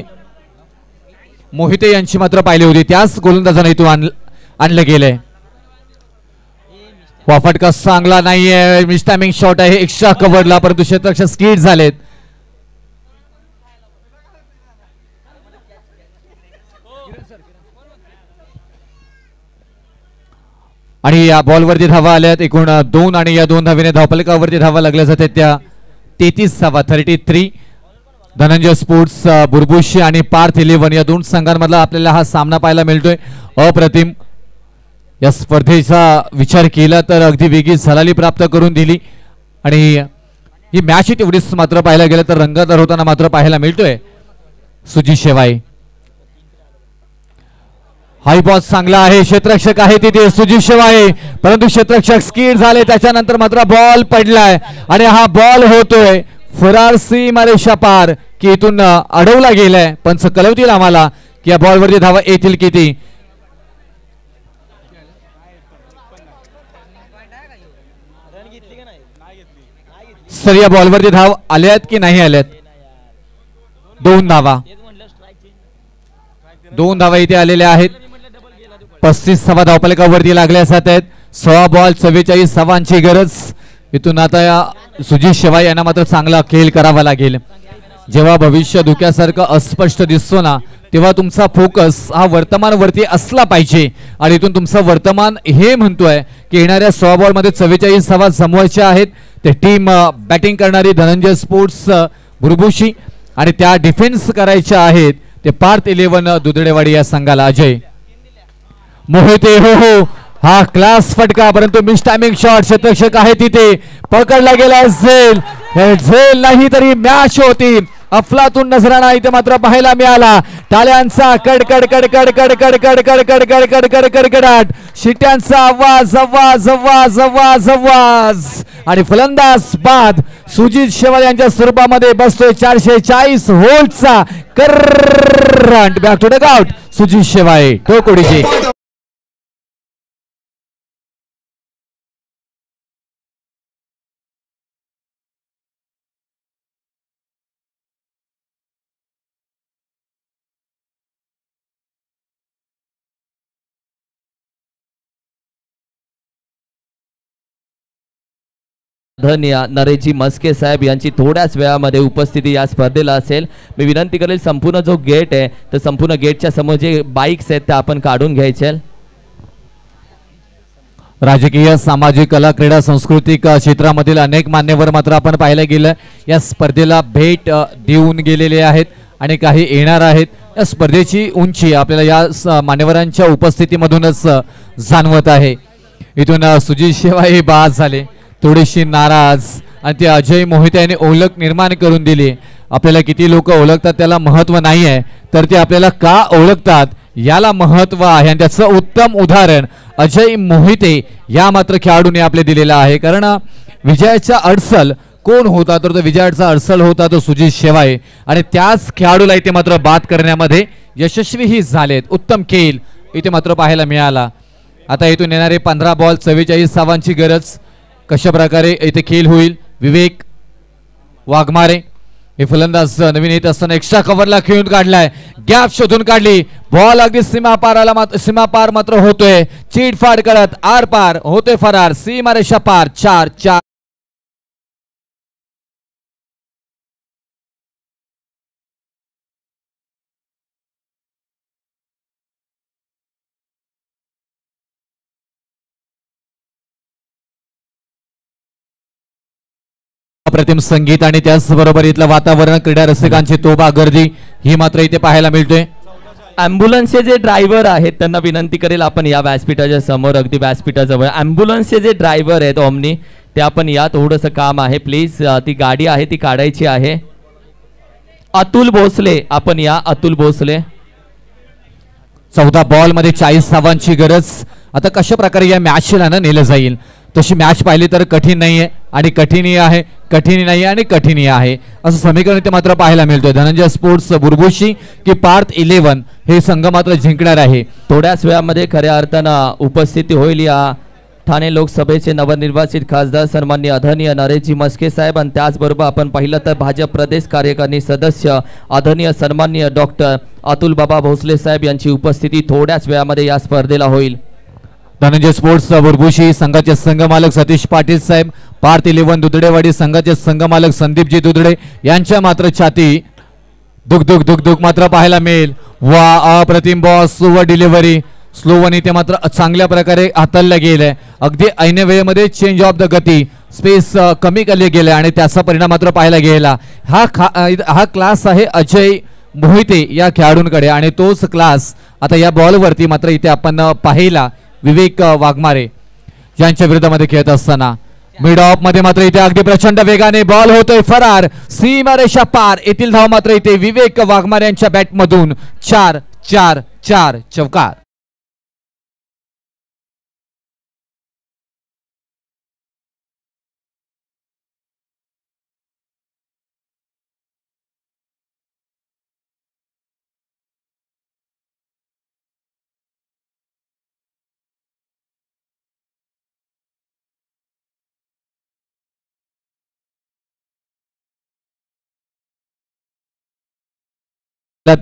मोहिते यांची मात्र पाहिली होती. त्याच गोलंदाजाने इथून आणलं गेलंय. फटका चांगला नाहीये. मिसटायमिंग शॉट आहे एक्स्ट्रा कव्हरला, परंतु क्षेत्ररक्षक स्किड झालेत. आणि या बॉलवरती धावा आल्यात एकूण 2 आणि या 2 धावेने धावफलकावरती धावा लागल्या जातात त्या 33 धावा 33. धनंजय स्पोर्ट्स बुरबुशी आणि पार्थ 11 या 2 संघांमधला आपल्याला हा सामना पाहायला मिळतोय. अप्रतिम. या स्पर्धेचा विचार केला तर अगदी वेगळी झलाली प्राप्त करून दिली आणि ही मॅच तेवढीच मात्र पाहायला गेलं तर रंगतदार होताना मात्र पाहायला मिळतोय. सुजित शेवाळे हाय बॉल चांगला आहे. क्षेत्ररक्षक आहे तिथे सुजित शेवाळे, परंतु क्षेत्ररक्षक स्किड झाले. त्याच्यानंतर मात्र बॉल पडलाय आणि हा बॉल होतोय फरार सीमारेषा पार की इथून अडवला गेलाय. पंच कळवतील आम्हाला की या बॉलवरती धावा येतील किती. सर या बॉलवरती धाव आल्यात की नाही आल्यात. 2 धावा 2 धावा इथे आलेल्या आहेत. 35 धावा धावफलकावरती लागल्या जात आहेत. 16 बॉल 44 धावांची गरज. इथून आता या सुजित शेवाळे यांना मात्र चांगला खेळ करावा लागेल. जेव्हा भविष्य धोक्यासारखं अस्पष्ट दिसतो ना तेव्हा तुमचा फोकस हा वर्तमानवरती असला पाहिजे आणि इथून तुमचं वर्तमान हे म्हणतोय की येणाऱ्या 16 बॉलमध्ये 44 धावा जमवायच्या आहेत. ते टीम बॅटिंग करणारी धनंजय स्पोर्ट्स बुरबुशी आणि त्या डिफेन्स करायच्या आहेत ते पार्थ 11 दुधडेवाडी या संघाला. अजय मोहिते हो हो हा क्लास फटका, परंतु मिस टायमिंग शॉट. शतरक्षक आहे तिथे, पकडला गेला झेल. झेल नाही तरी मॅच होती. अफलातून नजराणा इथे मात्र पाहायला मिळाला. टाळ्यांचा कडकड कडकड कडकड कडकड कडकड कडकड कडकडाट, शिट्यांचा आवाज आवाज आवाज आवाज आवाज आणि फलंदाज बाद सुजित शेवाळे यांच्या स्वरूपामध्ये बसतोय 440 व्होल्टचा current. Back to the out Sujit Shewale टोकोडीचे. धन्य नरेशजी मस्के साहेब यांची थोड्याच वेळामध्ये उपस्थिती या स्पर्धेला असेल. मी विनंती करेल संपूर्ण जो गेट आहे तर संपूर्ण गेटच्या समोर जे बाईक्स आहेत त्या आपण काढून घ्यायचे. राजकीय सामाजिक कला क्रीडा सांस्कृतिक क्षेत्रामधील अनेक मान्यवर मात्र आपण पाहायला गेलं या स्पर्धेला भेट देऊन गेलेले आहेत आणि काही येणार आहेत. या स्पर्धेची उंची आपल्याला या मान्यवरांच्या उपस्थितीमधूनच जाणवत आहे. इथून सुजित शेवाळे बाद झाले, थोडीशी नाराज आणि ते अजय मोहिते यांनी ओळख निर्माण करून दिली. आपल्याला किती लोक ओळखतात त्याला महत्व नाही आहे, तर ते आपल्याला का ओळखतात याला महत्व आहे. आणि त्याचं उत्तम उदाहरण अजय मोहिते या मात्र खेळाडूने आपले दिलेलं आहे. कारण विजयाचा अडसल कोण होता तर तो विजयाचा अडसल होता तो सुजित शेवाळे आणि त्याच खेळाडूला इथे मात्र बाद करण्यामध्ये यशस्वीही झालेत. उत्तम खेळ इथे मात्र पाहायला मिळाला. आता इथून येणारे 15 बॉल 44 धावांची गरज. कशा प्रकारे इथे खेळ होईल. विवेक वाघमारे हे फलंदाज नवीन येत असताना एक्स्ट्रा कव्हरला खेळून काढलाय, गॅप शोधून काढली, बॉल अगदी सीमापार मात्र होतोय. चीटफाड करत आर पार होतोय फरार, सीमारेषा पार. 4-4 अप्रतिम संगीत आणि त्याचबरोबर इथलं वातावरण, क्रीडा रसिकांची तोबा गर्दी ही मात्र इथे पाहायला मिळते. ॲम्ब्युलन्सचे जे ड्रायव्हर आहेत त्यांना विनंती करेल आपण या व्यासपीठाच्या समोर अगदी व्यासपीठाजवळ ॲम्ब्युलन्सचे जे ड्रायव्हर आहेत ओमनी ते आपण या. थोडंसं काम आहे प्लीज. ती गाडी आहे ती काढायची आहे. अतुल भोसले आपण या. अतुल भोसले 14 बॉल मध्ये 40 धावांची गरज. आता कशा प्रकारे या मॅचला नेलं जाईल तशी मॅच पाहिली तर कठीण नाहीये आणि कठीणही आहे, कठीण नाही आणि कठीणही आहे असं समीकरण ते मात्र पाहायला मिळतोय. धनंजय स्पोर्ट्स बुरबुशी की पार्थ 11 हे संघ मात्र जिंकणार आहे. थोड्याच वेळामध्ये खऱ्या अर्थानं उपस्थिती होईल या ठाणे लोकसभेचे नवनिर्वाचित खासदार सन्माननीय आदरणीय नरेशजी मस्के साहेब आणि त्याचबरोबर आपण पाहिलं तर भाजप प्रदेश कार्यकारिणी सदस्य आदरणीय सन्माननीय डॉक्टर अतुल बाबा भोसले साहेब यांची उपस्थिती थोड्याच वेळामध्ये या स्पर्धेला होईल. धनंजय स्पोर्ट्स बुरबुशी संघाचे संघमालक सतीश पाटील साहेब, पार्थ 11 दुधडेवाडी संघाचे संघमालक संदीपजी दुधडे यांच्या मात्र छाती दुख दुख दुख दुख मात्र पाहायला मिळेल. वा अप्रतिम boss slow delivery, slow one इथे मात्र चांगल्या प्रकारे हाताळलं गेलंय. अगदी ऐन वेळेमध्ये चेंज ऑफ द गती, स्पेस कमी केले गेले आणि त्याचा परिणाम मात्र पाहायला गेला. हा क्लास आहे अजय मोहिते या खेळाडूंकडे आणि तोच क्लास आता या बॉलवरती मात्र इथे आपण पाहिला विवेक वाघमारे यांच्या विरोधामध्ये खेळत असताना. मिड ऑफ मध्ये मात्र इथे अगदी प्रचंड वेगाने बॉल होतोय फरार, सीमारेषा पार. येथील धाव मात्र इथे विवेक वाघमारे यांच्या बॅट मधून 4-4-4 चौकार.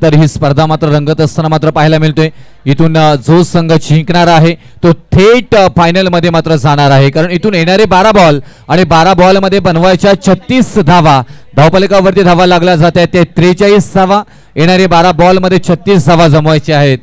तर ही स्पर्धा मात्र रंगत असताना मात्र पाहायला मिळतोय. इथून जो संघ जिंकणार आहे तो थेट फायनल मध्ये मात्र जाणार आहे. कारण इथून येणारे 12 बॉल आणि 12 बॉल मध्ये बनवायच्या 36 धावा, धावफलकावरती धावा लागल्या जात आहेत ते 43 धावा. येणारे 12 बॉलमध्ये 36 धावा जमवायचे आहेत.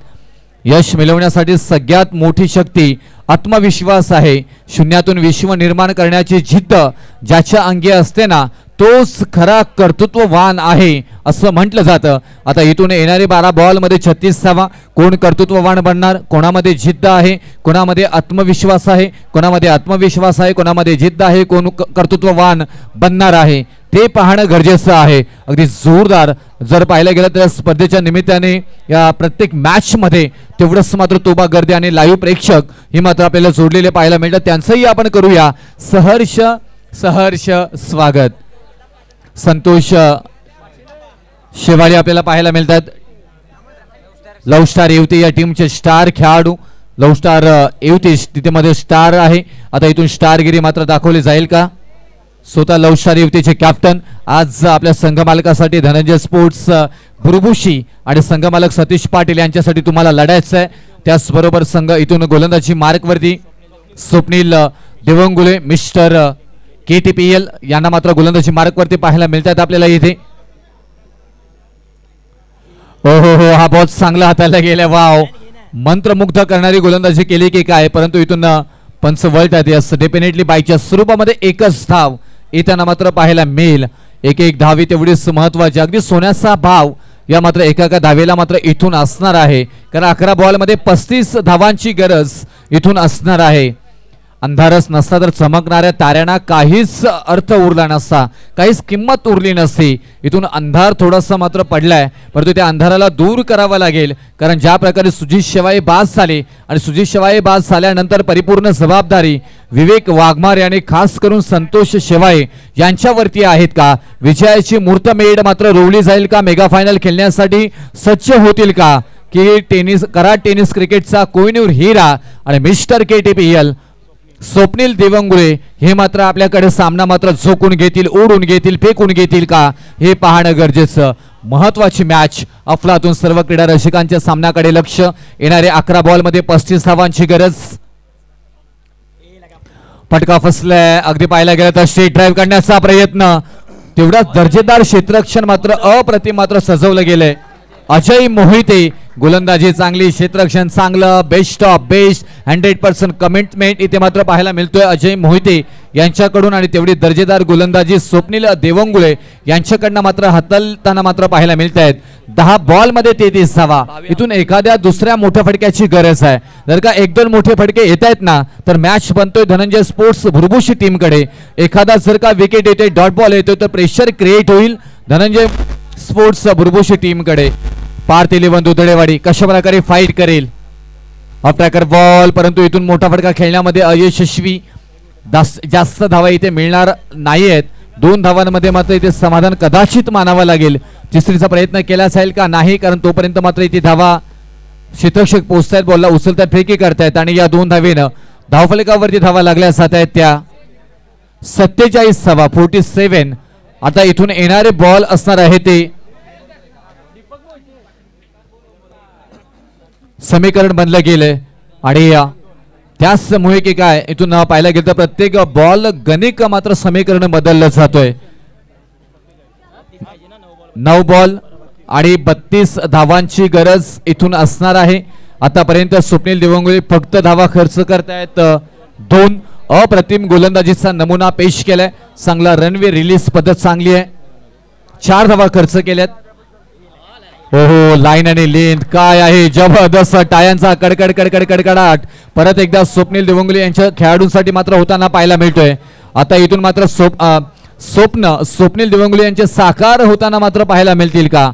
यश मिळवण्यासाठी सगळ्यात मोठी शक्ती आत्मविश्वास आहे. शून्यातून विश्व निर्माण करण्याची जिद्द ज्याच्या अंगी असते ना तोच खरा कर्तृत्ववान आहे असं म्हटलं जातं. आता इथून येणारे 12 बॉलमध्ये 36 धावा. कोण कर्तृत्ववान बनणार, कोणामध्ये जिद्द आहे, कोणामध्ये आत्मविश्वास आहे, कोणामध्ये आत्मविश्वास आहे, कोणामध्ये जिद्द आहे, कोण कर्तृत्ववान बनणार आहे ते पाहणं गरजेचं आहे. अगदी जोरदार जर पाहायला गेलं तर स्पर्धेच्या निमित्ताने या प्रत्येक मॅच मध्ये तेवढंच मात्र तोबा गर्दी आणि लाईव्ह प्रेक्षक ही मात्र आपल्याला जोडलेले पाहायला मिळतात. त्यांचंही आपण करूया सहर्ष सहर्ष स्वागत. संतोष शेवाळे आपल्याला पाहायला मिळतात. लव स्टार युवती या टीमचे स्टार खेळाडू. लव स्टार युवती तिथे मध्ये स्टार आहे. आता इथून स्टारगिरी मात्र दाखवली जाईल का. स्वतः लव स्टार युवतीचे कॅप्टन आज आपल्या संघमालकासाठी धनंजय स्पोर्ट्स बुरबुशी आणि संघमालक सतीश पाटील यांच्यासाठी तुम्हाला लढायचं आहे. त्याचबरोबर संघ इथून गोलंदाजी मार्कवरती स्वप्नील देवंगुले मिस्टर KTPL यांना मात्र गोलंदाजी मार्कवरती पाहायला मिळतात आपल्याला इथे. हो हा बॉल चांगला हाताला गेला. वाव, मंत्रमुग्ध करणारी गोलंदाजी केली की काय, परंतु इथून पंच वळतात. यस डेफिनेटली बायच्या स्वरूपामध्ये एकच धाव येताना मात्र पाहायला मिळेल. एक धावी तेवढीच महत्वाची. अगदी सोन्याचा भाव या मात्र एका धावेला मात्र इथून असणार आहे, कारण 11 बॉलमध्ये 35 धावांची गरज इथून असणार आहे. अंधारच नसता तर चमकणाऱ्या ताऱ्यांना काहीच अर्थ उरला नसता, काहीच किंमत उरली नसती. इथून अंधार थोडासा मात्र पडलाय, परंतु त्या अंधाराला दूर करावा लागेल. कारण ज्या प्रकारे सुजित शेवाळे बाद झाले आणि सुजित शेवाळे बाद झाल्यानंतर परिपूर्ण जबाबदारी विवेक वाघमारे आणि खास करून संतोष शेवाळे यांच्यावरती आहेत का. विजयाची मुहूर्तमेढ मात्र रोवली जाईल का. मेगा फायनल खेळण्यासाठी सज्ज होतील का, की कराड टेनिस क्रिकेटचा कोहिनूर हिरा आणि मिस्टर KTPL स्वप्नील देवंगुळे हे मात्र आपल्याकडे सामना मात्र झोकून घेतील, ओढून घेतील, फेकून घेतील का, हे पाहणं गरजेचं. महत्वाची मॅच. अफलातून सर्व क्रीडा रसिकांच्या सामन्याकडे लक्ष. येणारे 11 बॉलमध्ये 35 धावांची गरज. फटका फसलाय. अगदी पाहायला गेलं तर स्ट्रेट ड्राईव्ह करण्याचा प्रयत्न. तेवढाच दर्जेदार क्षेत्ररक्षण मात्र अप्रतिम मात्र सजवलं गेलंय. अजय मोहिते गोलंदाजी चांगली, क्षेत्ररक्षण चांगलं, बेस्ट ऑफ बेस्ट, 100% कमिटमेंट इथे मात्र पाहायला मिळतोय अजय मोहिते यांच्याकडून. आणि तेवढी दर्जेदार गोलंदाजी स्वप्नील देवंगुळे यांच्याकडनं मात्र हाताळताना मात्र पाहायला मिळत आहेत. 10 बॉलमध्ये 33 धावा. इथून एखाद्या दुसऱ्या मोठ्या फटक्याची गरज आहे. जर का 1-2 मोठे फटके येत आहेत ना तर मॅच बनतोय धनंजय स्पोर्ट्स भुरभुशी टीमकडे. एखादा जर का विकेट येतोय, डॉट बॉल येतोय तर प्रेशर क्रिएट होईल धनंजय स्पोर्ट्स भुरभुशी टीमकडे. पार्थ 11 दुधडेवाडी कशा प्रकारे फाईट करेल. ऑफ ट्रॅकर बॉल, परंतु इथून मोठा फटका खेळण्यामध्ये अयशस्वी. जास्त धावा इथे मिळणार नाहीयेत. 2 धावांमध्ये मात्र इथे समाधान कदाचित मानावं लागेल. तिसरीचा प्रयत्न केला जाईल का, नाही, कारण तोपर्यंत मात्र इथे धावा क्षेत्ररक्षक पोहोचतायत, बॉलला उचलतायत, फेकी करतायत आणि या 2 धावेनं धावफलकावरती धावा लागल्या जात आहेत त्या. 47 धावा 47. आता इथून येणारे बॉल असणार आहे ते समीकरण बनलं गेलंय. आणि त्याचमुळे की काय इथून पाहायला गेलं तर प्रत्येक बॉल गणिक मात्र समीकरण बदललं जातोय. 9 बॉल आणि 32 धावांची गरज इथून असणार आहे. आतापर्यंत स्वप्नील देवंगुळे फक्त धावा खर्च करतायत 2. अप्रतिम गोलंदाजीचा नमुना पेश केलाय. चांगला रनवे रिलीज पद्धत चांगली आहे. 4 धावा खर्च केल्यात. हो लाईन आणि लेंथ काय आहे, जबरदस्त टायांचा कडकड कडकड कडकडाट परत एकदा स्वप्नील देवंगुळे यांच्या खेळाडूंसाठी मात्र होताना पाहायला मिळतोय. आता इथून मात्र स्वप्नील देवंगुळे यांचे साकार होताना मात्र पाहायला मिळतील का.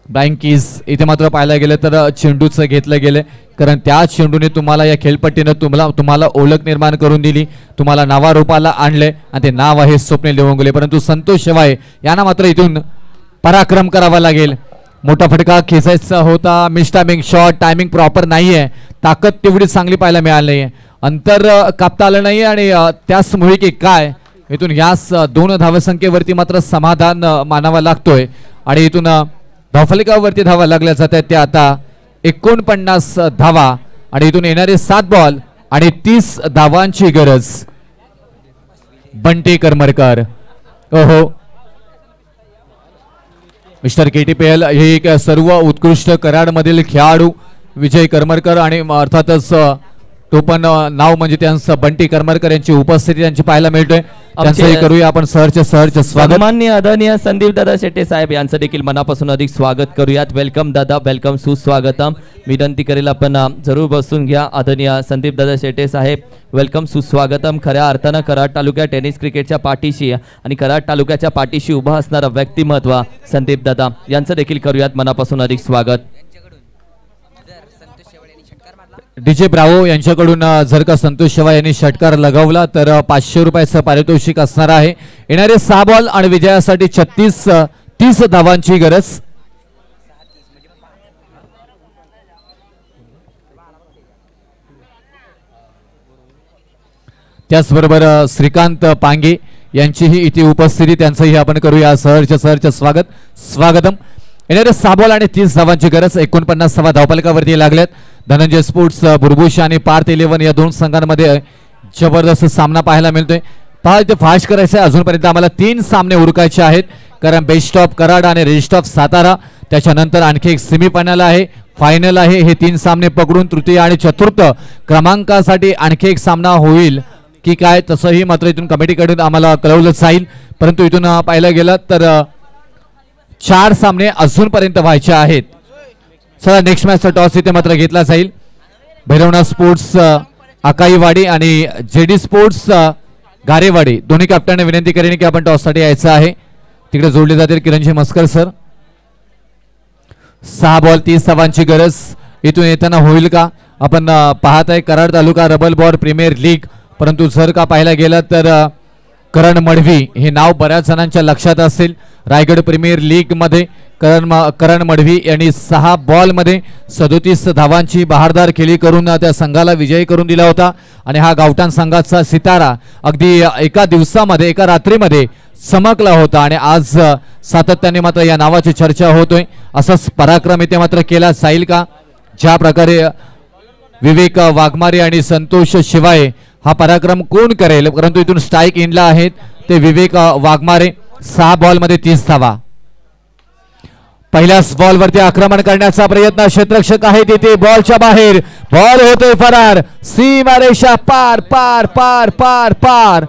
बँकीज इथे मात्र पाहायला गेलं तर चेंडूचं घेतलं गेलं, कारण त्या चेंडूने तुम्हाला या खेळपट्टीनं तुम्हाला ओळख निर्माण करून दिली, तुम्हाला नावारूपाला आणले आणि ते नाव आहे स्वप्नील देवंगुळे. परंतु संतोष शेवाळे यांना मात्र इथून पराक्रम करावा लागेल. मोठा फटका खेचायचा होता, miss timing shot, timing proper नाहीये, ताकद तेवढी चांगली पाहायला मिळाली नाहीये, अंतर कापता आलं नाही. आणि त्याचमुळे की काय इथून याच 2 धावसंख्येवरती मात्र समाधान मानावा लागतोय. आणि इथून धावफलकावरती धावा लागल्या जात आहेत त्या आता 49 धावा. आणि इथून येणारे 7 बॉल आणि 30 धावांची गरज. बंटी करमरकर, ओहो मिस्टर KTPL हे एक सर्व उत्कृष्ट कराडमधील खेळाडू विजय करमरकर आणि अर्थातच तो पण नाव म्हणजे त्यांचं बंटी करमरकर यांची उपस्थिती त्यांची पाहायला मिळतोय. त्यांचंही करूया आपण सहर्ष स्वागत. सन्माननीय आदरणीय संदीप दादा शेट्टे साहेब यांचं देखील मनापासून अधिक स्वागत करूयात. वेलकम दादा, वेलकम, सुस्वागतम. विनंती करेल आपण जरूर बसून घ्या. आदरणीय संदीप दादा शेट्टे साहेब, वेलकम, सुस्वागतम. खऱ्या अर्थानं कराड तालुक्या टेनिस क्रिकेटच्या पाठीशी आणि कराड तालुक्याच्या पाठीशी उभा असणारा व्यक्तिमत्व संदीप दादा यांचं देखील करूयात मनापासून अधिक स्वागत. DJ ब्रावो यांच्याकडून जर का संतोष शेवाळ यांनी षटकार लगावला तर 500 रुपयाचं पारितोषिक असणार आहे. येणारे 6 बॉल आणि विजयासाठी 30 धावांची गरज. त्याचबरोबर श्रीकांत पांगे यांचीही इथे उपस्थिती, त्यांचंही आपण करूया सहर्ष स्वागतम. येणारे 6 बॉल आणि 30 धावांची गरज. 49 धावा धावफलकावरती लागल्यात. धनंजय स्पोर्ट्स बुरबुशी आणि पार्थ 11 या दोन संघांमध्ये जबरदस्त सामना पाहायला मिळतोय. इथे फास्ट करायचं आहे. अजूनपर्यंत आम्हाला 3 सामने उरकायचे आहेत, कारण बेस्ट ऑफ कराड आणि रेस्ट ऑफ सातारा, त्याच्यानंतर आणखी एक सेमीफायनल आहे, फायनल आहे. हे 3 सामने पकडून तृतीय आणि चतुर्थ क्रमांकासाठी आणखी एक सामना होईल की काय, तसंही मात्र इथून कमिटीकडून आम्हाला कळवलं जाईल. परंतु इथून पाहायला गेलं तर 4 सामने अजूनपर्यंत व्हायचे आहेत. चला, नेक्स्ट मॅचचा टॉस इथे मात्र घेतला जाईल. भैरवनाथ स्पोर्ट्स आकाईवाडी आणि JD स्पोर्ट्स गारेवाडी दोन्ही कॅप्टनने विनंती करेन की आपण टॉससाठी यायचं आहे. तिकडे जोडले जातील किरणजी मस्कर सर. 6 बॉल 30 धावांची गरज इथून येताना होईल का? आपण पाहत आहे कराड तालुका रबल बॉल प्रीमियर लीग. परंतु जर का पाहायला गेलं तर करण मडवी हे नाव बऱ्याच जणांच्या लक्षात असेल. रायगड प्रीमियर लीग मध्ये करण मडवी यांनी 6 बॉल मध्ये 37 धावांची बहारदार खेळी करून त्या संघाला विजयी करून दिला होता. आणि हा गावठाण संघाचा सितारा अगदी एका दिवसामध्ये एका रात्रीमध्ये चमकला होता. आणि आज सातत्याने मात्र या नावाची चर्चा होतोय. असंच पराक्रम इथे मात्र केला जाईल का? ज्या प्रकारे विवेक वाघमारे आणि संतोष शिवाय हा पराक्रम कोण करेल? परंतु इथून स्ट्राईक इनला आहेत ते विवेक वाघमारे. 6 बॉल मध्ये 30 धावा. पहिल्याच बॉल वरती आक्रमण करण्याचा प्रयत्न, क्षेत्ररक्षक आहे तिथे, बॉलच्या बाहेर, बॉल होतोय फरार. सीमारेषा पार पार पार पार पार.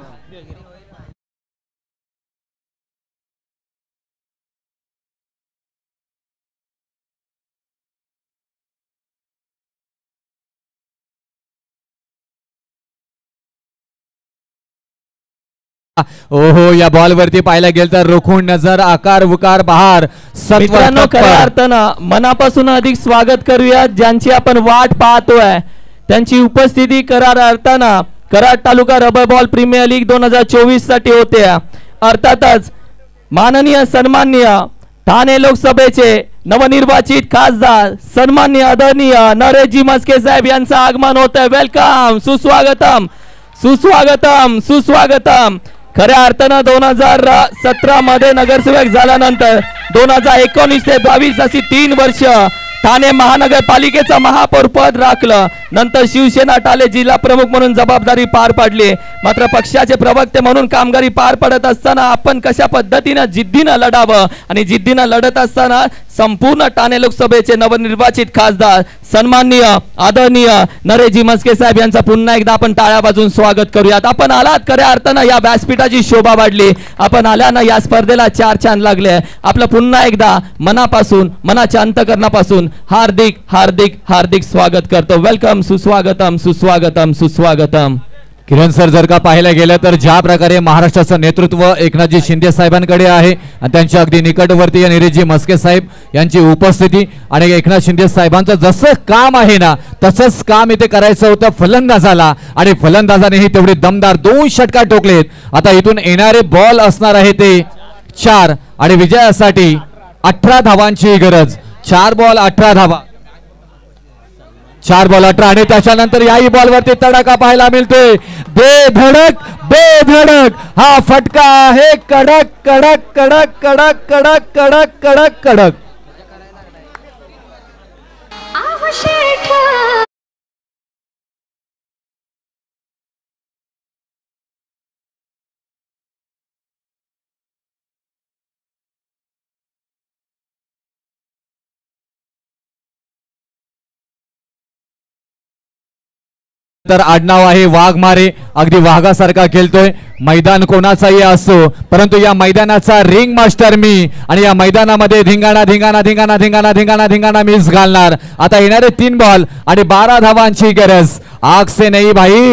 ओहो, या बॉल वरती पाहायला गेलं तर रोखून नजर, आकार उकार बहार. मित्रांनो, खऱ्या अर्थानं मनापासून अधिक स्वागत करूया. ज्यांची आपण वाट पाहतोय त्यांची उपस्थिती करार अर्थानं कराड तालुका रबर बॉल प्रीमियर लीग 2024 साठी होते. अर्थातच माननीय सन्माननीय ठाणे लोकसभेचे नवनिर्वाचित खासदार सन्माननीय आदरणीय नरेशजी मस्के साहेब यांचं आगमन होत आहे. वेलकम, सुस्वागतम, सुस्वागतम, सुस्वागतम. खऱ्या अर्थानं 2017 मध्ये नगरसेवक झाल्यानंतर 2019 ते 22 अशी 3 वर्ष ठाणे महानगरपालिकेचं महापौर पद राखलं. नंतर शिवसेना ठाणे जिल्हा प्रमुख म्हणून जबाबदारी पार पाडली. मात्र पक्षाचे प्रवक्ते म्हणून कामगारी पार पडत असताना आपण कशा पद्धतीने जिद्दीनं लढावं आणि जिद्दीनं लढत असताना संपूर्ण ठाणे लोकसभेचे नवनिर्वाचित खासदार सन्माननीय आदरणीय नरेशजी मस्के साहेब यांचा पुन्हा एकदा आपण टाळ्या वाजवून स्वागत करूयात. आपण आलात, खऱ्या अर्थानं या व्यासपीठाची शोभा वाढली. आपण आल्यानं या स्पर्धेला 4 चांद लागले. आपलं पुन्हा एकदा मनापासून, मनाच्या अंतकरणापासून हार्दिक हार्दिक हार्दिक स्वागत करतो. वेलकम, सुस्वागतम, सुस्वागतम, सुस्वागतम. किरण सर, जर का पाहायला गेलं तर ज्या प्रकारे महाराष्ट्राचं नेतृत्व एकनाथजी शिंदे साहेबांकडे आहे आणि त्यांच्या अगदी निकटवर्ती नरेशजी मस्के साहेब यांची उपस्थिती आणि एकनाथ शिंदे साहेबांचं जसं काम आहे ना तसंच काम इथे करायचं होतं फलंदाजाला. आणि फलंदाजानेही तेवढे दमदार 2 षटकार ठोकलेत. आता इथून येणारे बॉल असणार आहे ते 4 आणि विजयासाठी 18 धावांची गरज. 4 बॉल 18 धावा. 4 बॉल 18 आणि त्याच्यानंतर याही बॉल वरती तडाखा पाहायला मिळतोय. बेधडक बेधडक हा फटका आहे. कडक कडक कडक कडक कडक कडक कडक कडक. तर आडनाव आहे वाघमारे. अगदी वाघासारखा खेळतोय. मैदान कोणाचाही असो, परंतु या मैदानाचा रिंग मास्टर मी आणि या मैदानामध्ये धिंगाणा धिंगाणा धिंगाणा धिंगाणा धिंगाणा धिंगाणा मीच घालणार. आता येणारे 3 बॉल आणि 12 धावांची गरज. आग से नहीं भाई,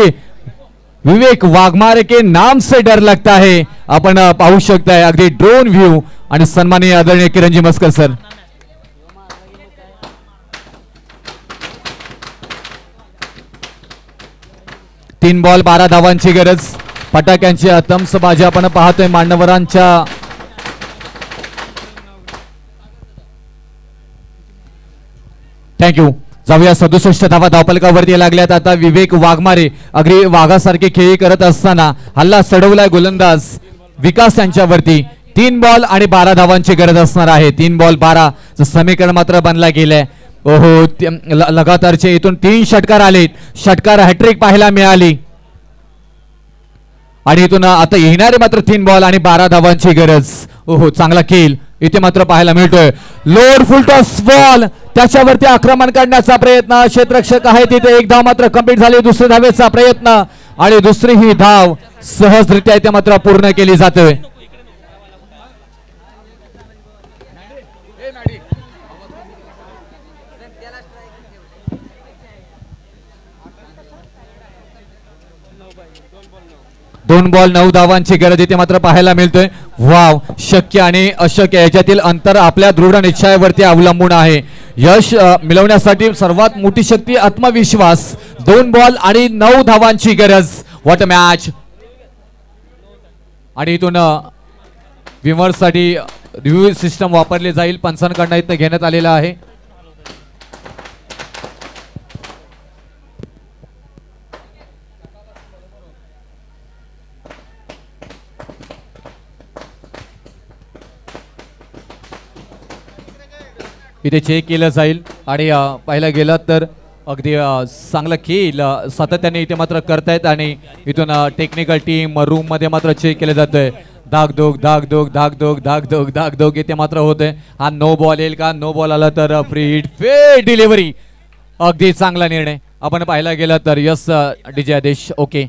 विवेक वाघमारे के नाम से डर लगता है. आपण पाहू शकताय अगदी ड्रोन व्ह्यू. आणि सन्माननीय आदरणीय किरणजी मस्कर सर. तीन बॉल 12 धावांची गरज. फटाक्यांची अतमसबाजी आपण पाहतोय मांडवरांच्या. थँक्यू. जाऊया 67 धावा धावपलकावरती लागल्यात. आता विवेक वाघमारे अगदी वाघासारखे खेळी करत असताना हल्ला चढवलाय गोलंदाज विकास यांच्यावरती. 3 बॉल आणि 12 धावांची गरज असणार आहे. 3 बॉल 12 समीकरण मात्र बनला गेलंय. ओहो, लगातारचे इथून 3 षटकार आलेत. षटकार हॅट्रिक पाहायला मिळाली. आणि इथून आता येणारे मात्र 3 बॉल आणि 12 धावांची गरज. ओहो, चांगला खेळ इथे मात्र पाहायला मिळतोय. लोड फुल टॉस बॉल, त्याच्यावरती आक्रमण करण्याचा प्रयत्न. क्षेत्ररक्षक आहे तिथे. 1 धाव मात्र कंप्लीट झाली. दुसऱ्या धावेचा प्रयत्न आणि दुसरी ही धाव सहजरित्या इथे मात्र पूर्ण केली जाते. दोन बॉल 9 धावांची गरज इथे मात्र पाहायला मिळतोय. वाव, शक्य आणि अशक्य याच्यातील अंतर आपल्या दृढ निश्चयावरती अवलंबून आहे. यश मिळवण्यासाठी सर्वात मोठी शक्ती आत्मविश्वास. 2 बॉल आणि 9 धावांची गरज. What a match. आणि इथून विमर्शसाठी रिव्ह्यू सिस्टम वापरले जाईल. पंचांकडून इथं घेण्यात आलेला आहे. इथे चेक केलं जाईल. आणि पाहायला गेलं तर अगदी चांगला खेळ सातत्याने इथे मात्र करतायत. आणि इथून टेक्निकल टीम रूम मध्ये मात्र चेक केलं जातंय. धाकधूक धाकधूक धाकधूक धाकधूक धाकधूक इथे मात्र होतंय. हा नो बॉल येईल का. नो बॉल आला तर फ्री हिट फेड डिलिव्हरी. अगदी चांगला निर्णय आपण पाहायला गेलं तर. यस डीजे आदेश ओके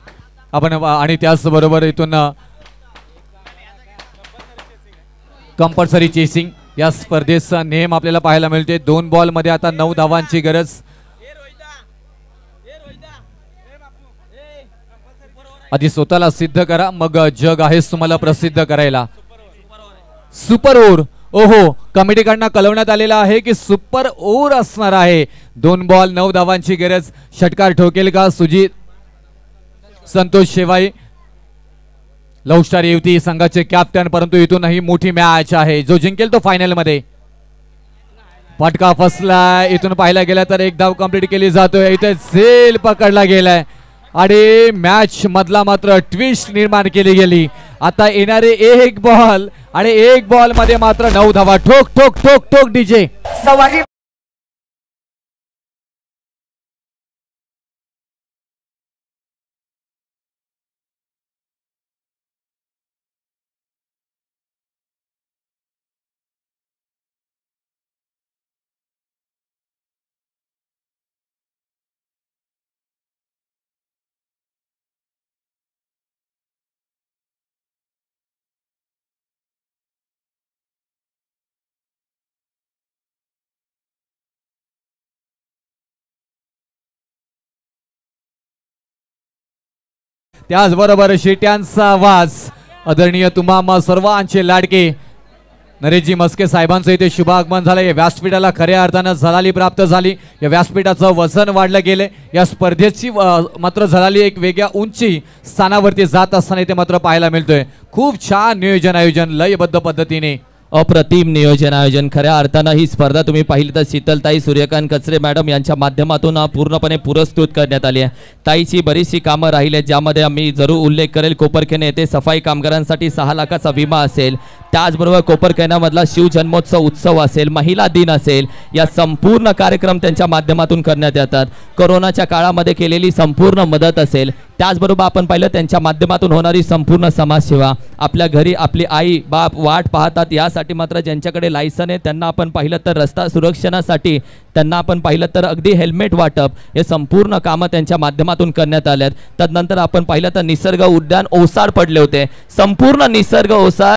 आपण. आणि त्याचबरोबर इथून कंपल्सरी चेसिंग या स्पर्धेचा नेम आपल्याला पाहायला मिळते. 2 बॉल मध्ये आता 9 धावांची गरज. आधी स्वतःला सिद्ध करा, मग जग आहेच तुम्हाला प्रसिद्ध करायला. Super over. ओहो, कमिटीकडनं कळवण्यात आलेलं आहे की सुपर ओव्हर असणार आहे. 2 बॉल 9 धावांची गरज. षटकार ठोकेल का सुजित संतोष शेवाई, लव स्टार युवती संघाचे कॅप्टन. परंतु इथूनही मोठी मॅच आहे. जो जिंकेल तो फायनल मध्ये. फटका फसला. इथून पाहायला गेला तर 1 धाव कंप्लीट केली जातोय. इथे झेल पकडला गेलाय आणि मॅच मधला मात्र ट्विस्ट निर्माण केली गेली. आता येणारे 1 बॉल आणि 1 बॉल मध्ये मात्र 9 धावा. ठोक ठोक ठोक ठोक डीजे. त्याचबरोबर शिट्यांचा आवाज. आदरणीय तुम्हा सर्वांचे लाडके नरेशजी मस्के साहेबांचं इथे शुभागमन झालं. या व्यासपीठाला खऱ्या अर्थानं झलाली प्राप्त झाली. या व्यासपीठाचं वजन वाढलं गेले. या स्पर्धेची मात्र झलाली एक वेगळ्या उंची स्थानावरती जात असताना इथे मात्र पाहायला मिळतोय. खूप छान नियोजन आयोजन लयबद्ध पद्धतीने. अप्रतिम नियोजन आयोजन. खऱ्या अर्थानं ही स्पर्धा तुम्ही पाहिली तर शीतलताई सूर्यकांत कचरे मॅडम यांच्या माध्यमातून पूर्णपणे पुरस्कृत करण्यात आली आहे. ताईची बरीचशी कामं राहिली आहेत, ज्यामध्ये आम्ही जरूर उल्लेख करेल. कोपरखेना येथे सफाई कामगारांसाठी 6 लाखाचा विमा असेल. त्याचबरोबर कोपरखेनामधला शिवजन्मोत्सव उत्सव असेल, महिला दिन असेल, या संपूर्ण कार्यक्रम त्यांच्या माध्यमातून करण्यात येतात. कोरोनाच्या काळामध्ये केलेली संपूर्ण मदत असेल, त्याचबरोबर आपण पाहिलं त्यांच्या माध्यमातून होणारी संपूर्ण समाजसेवा. आपल्या घरी आपली आई बाप वाट पाहतात यासाठी मात्र ज्यांच्याकडे लायसन आहे त्यांना आपण पाहिलं तर रस्ता सुरक्षणासाठी त्यांना आपण पाहिलं तर अगदी हेल्मेट वाटप हे संपूर्ण कामं त्यांच्या माध्यमातून करण्यात आल्यात. तदनंतर आपण पाहिलं तर निसर्ग उद्यान ओसाड पडले होते. संपूर्ण निसर्ग ओसाड